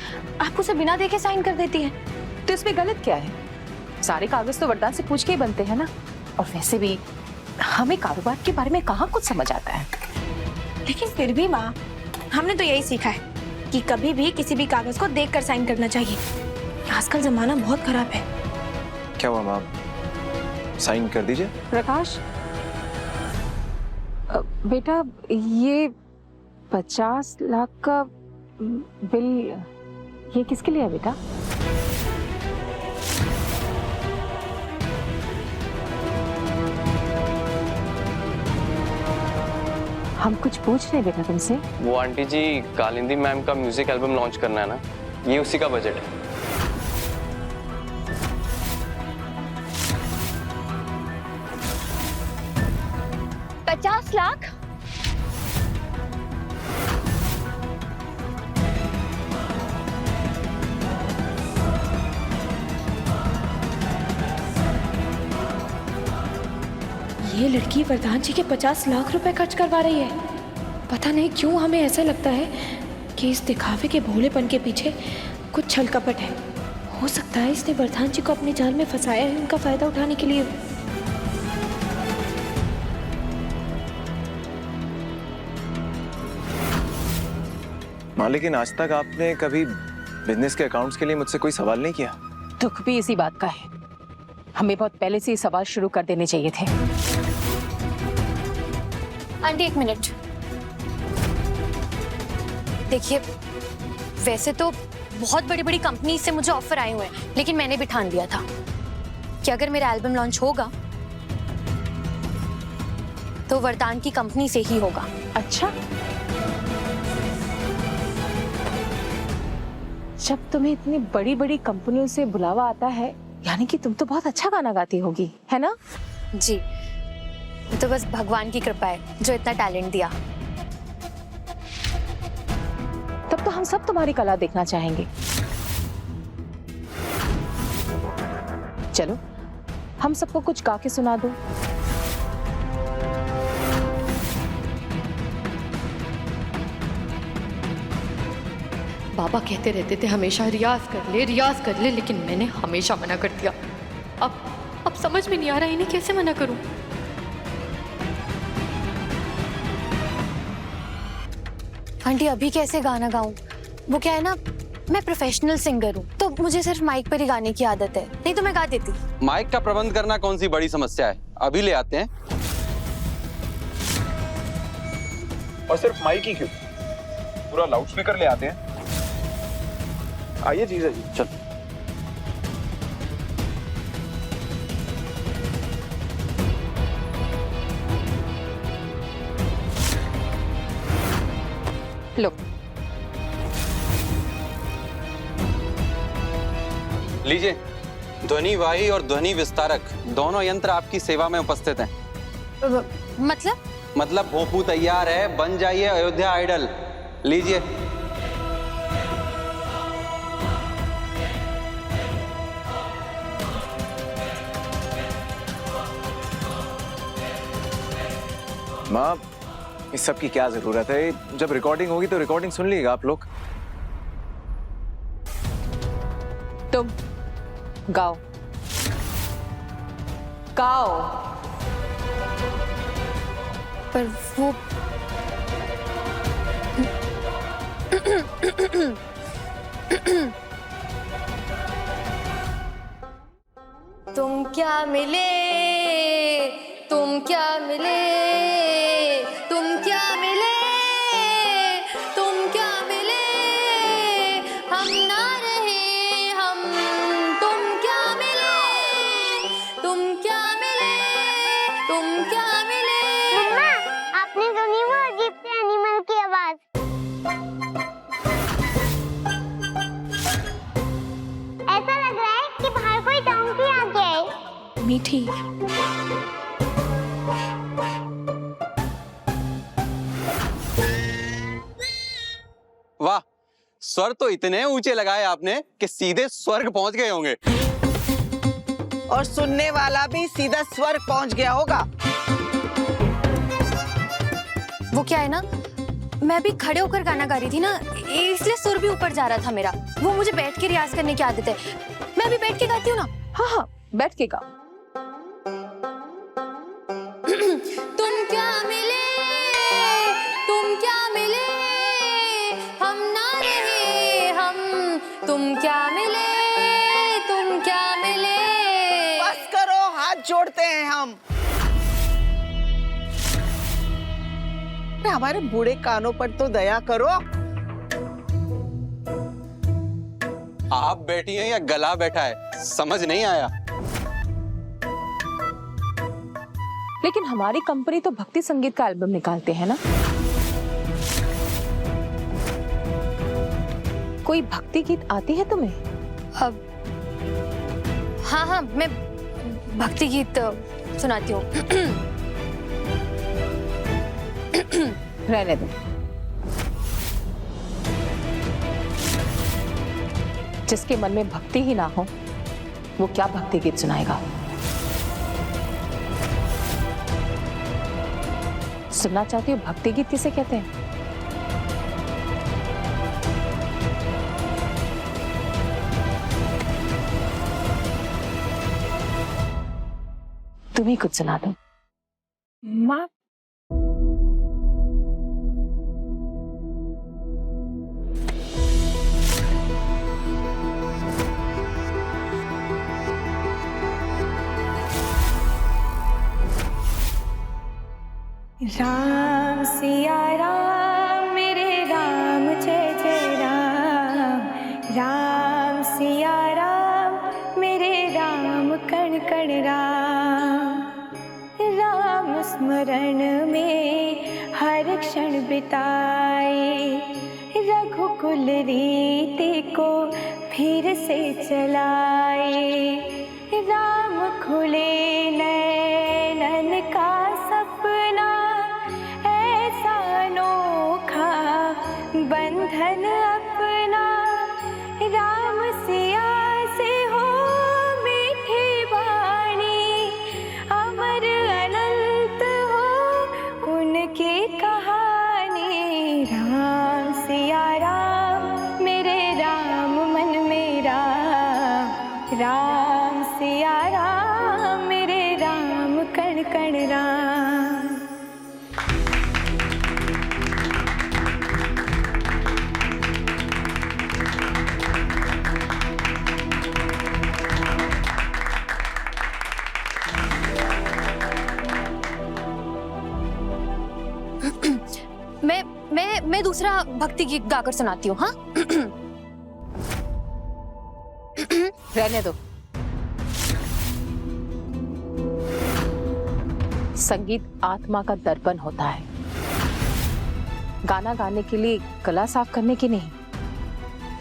Speaker 5: आप उसे बिना देखे साइन कर देती हैं।
Speaker 3: तो इसमें गलत क्या है? सारे कागज तो वरदान से पूछ के ही बनते हैं ना। और वैसे भी हमें कारोबार के बारे में कहाँ कुछ समझ आता है।
Speaker 5: लेकिन फिर भी माँ, हमने तो यही सीखा है कि कभी भी किसी भी कागज को देखकर साइन करना चाहिए। आजकल जमाना बहुत खराब है।
Speaker 7: क्या हुआ माँ, साइन कर दीजिए।
Speaker 3: प्रकाश बेटा, ये 50 लाख का बिल ये किसके लिए है बेटा? हम कुछ पूछ रहे हैं बेटा तुमसे।
Speaker 15: वो आंटी जी, कालिंदी मैम का म्यूजिक एल्बम लॉन्च करना है ना, ये उसी का बजट है।
Speaker 5: लाख? ये लड़की वरदान जी के 50 लाख रुपए खर्च करवा रही है। पता नहीं क्यों हमें ऐसा लगता है कि इस दिखावे के भोलेपन के पीछे कुछ छल कपट है। हो सकता है इसने वरदान जी को अपने जाल में फंसाया है उनका फायदा उठाने के लिए।
Speaker 7: माँ लेकिन आज तक आपने कभी बिजनेस के अकाउंट्स के लिए मुझसे कोई सवाल नहीं किया।
Speaker 3: दुख भी इसी बात का है, हमें बहुत पहले से ये सवाल शुरू कर देने चाहिए थे।
Speaker 2: आंटी एक मिनट, देखिए वैसे तो बहुत बड़ी बड़ी कंपनी से मुझे ऑफर आए हुए हैं, लेकिन मैंने भी ठान लिया था कि अगर मेरा एल्बम लॉन्च होगा तो वरदान की कंपनी से ही होगा।
Speaker 3: अच्छा, जब तुम्हें इतनी बड़ी बड़ी कंपनियों से बुलावा आता है, यानी कि तुम तो बहुत अच्छा गाना गाती होगी, है ना?
Speaker 2: जी, तो बस भगवान की कृपा है जो इतना टैलेंट दिया।
Speaker 3: तब तो हम सब तुम्हारी कला देखना चाहेंगे। चलो हम सबको कुछ गा के सुना दो।
Speaker 13: बाबा कहते रहते थे हमेशा रियाज कर ले, लेकिन मैंने हमेशा मना कर दिया। अब समझ में नहीं आ रहा इन्हें कैसे मना करूं।
Speaker 2: आंटी अभी कैसे गाना गाऊं? वो क्या है ना, मैं प्रोफेशनल सिंगर हूँ, तो मुझे सिर्फ माइक पर ही गाने की आदत है, नहीं तो मैं गा देती।
Speaker 8: माइक का प्रबंध करना कौन सी बड़ी समस्या है, अभी ले आते हैं।
Speaker 10: और सिर्फ माइक ही क्यों, पूरा लाउड स्पीकर ले आते हैं। आइए जीजा जी, चल।
Speaker 3: लो,
Speaker 8: लीजिए, ध्वनि वाही और ध्वनि विस्तारक दोनों यंत्र आपकी सेवा में उपस्थित हैं। मतलब भोंपू तैयार है, बन जाइए अयोध्या आइडल। लीजिए।
Speaker 7: माँ, इस सब की क्या जरूरत है? जब रिकॉर्डिंग होगी तो रिकॉर्डिंग सुन लीजिएगा आप लोग।
Speaker 3: तुम गाओ गाओ।
Speaker 2: पर वो तुम क्या मिले, तुम क्या मिले, तुम क्या मिले, तुम क्या मिले, हम ना रहे हम, तुम क्या मिले, तुम क्या मिले, तुम क्या मिले।
Speaker 6: मम्मा, आपने सुनी वो अजीब से एनिमल की आवाज? ऐसा लग रहा है कि बाहर कोई डॉन्की आ गया है।
Speaker 5: मीठी,
Speaker 8: वाह, स्वर तो इतने ऊंचे लगाए आपने कि सीधे स्वर्ग पहुंच गए होंगे।
Speaker 4: और सुनने वाला भी सीधा स्वर्ग पहुंच गया होगा।
Speaker 2: वो क्या है ना, मैं भी खड़े होकर गाना गा रही थी ना, इसलिए सुर भी ऊपर जा रहा था मेरा। वो मुझे बैठ के रियाज करने की आदत है, मैं भी बैठ के गाती हूँ ना।
Speaker 3: हाँ हाँ, बैठ के गाओ।
Speaker 2: तुम क्या मिले, तुम क्या मिले, हम ना रहे हम, तुम क्या मिले, तुम क्या मिले।
Speaker 4: बस करो, हाथ जोड़ते हैं हम। हमारे बूढ़े कानों पर तो दया करो।
Speaker 8: आप बैठी हैं या गला बैठा है, समझ नहीं आया।
Speaker 3: लेकिन हमारी कंपनी तो भक्ति संगीत का एल्बम निकालते हैं ना। कोई भक्ति गीत आती है तुम्हें?
Speaker 2: हाँ हाँ, मैं भक्ति गीत सुनाती हूँ।
Speaker 3: रहने दो, जिसके मन में भक्ति ही ना हो वो क्या भक्ति गीत सुनाएगा? सुनना चाहती हो भक्ति गीत किसे कहते हैं? तुम ही कुछ सुना दो।
Speaker 5: माँ, राम सिया राम मेरे राम जय जय राम। राम सिया राम मेरे राम कण कण राम। राम स्मरण में हर क्षण बिताए, रघुकुल रीति को फिर से चलाए। राम खुले नैनन का सपना, ऐसा अनोखा बंधन अपना। राम सिया से हो मीठी वाणी, अमर अनंत हो उनकी कहानी। राम सिया राम मेरे राम मन मेरा। राम सिया राम मेरे राम कण कण राम।
Speaker 13: मैं दूसरा भक्ति गीत गाकर सुनाती हूँ। हाँ
Speaker 3: रहने दो। संगीत आत्मा का दर्पण होता है। गाना गाने के लिए गला साफ करने की नहीं,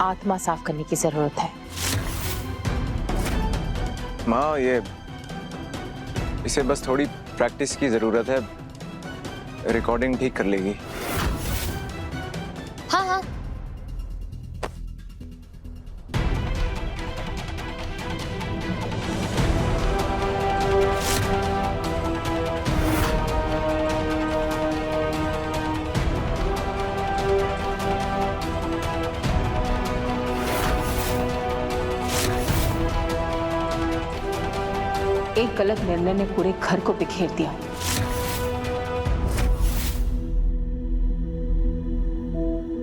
Speaker 3: आत्मा साफ करने की जरूरत है।
Speaker 7: माँ, इसे बस थोड़ी प्रैक्टिस की जरूरत है, रिकॉर्डिंग ठीक कर लेगी।
Speaker 13: हाँ हाँ।
Speaker 3: एक गलत निर्णय ने पूरे घर को बिखेर दिया।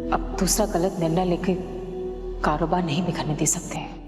Speaker 3: अब दूसरा गलत निर्णय लेकर कारोबार नहीं बिखरने दे सकते हैं।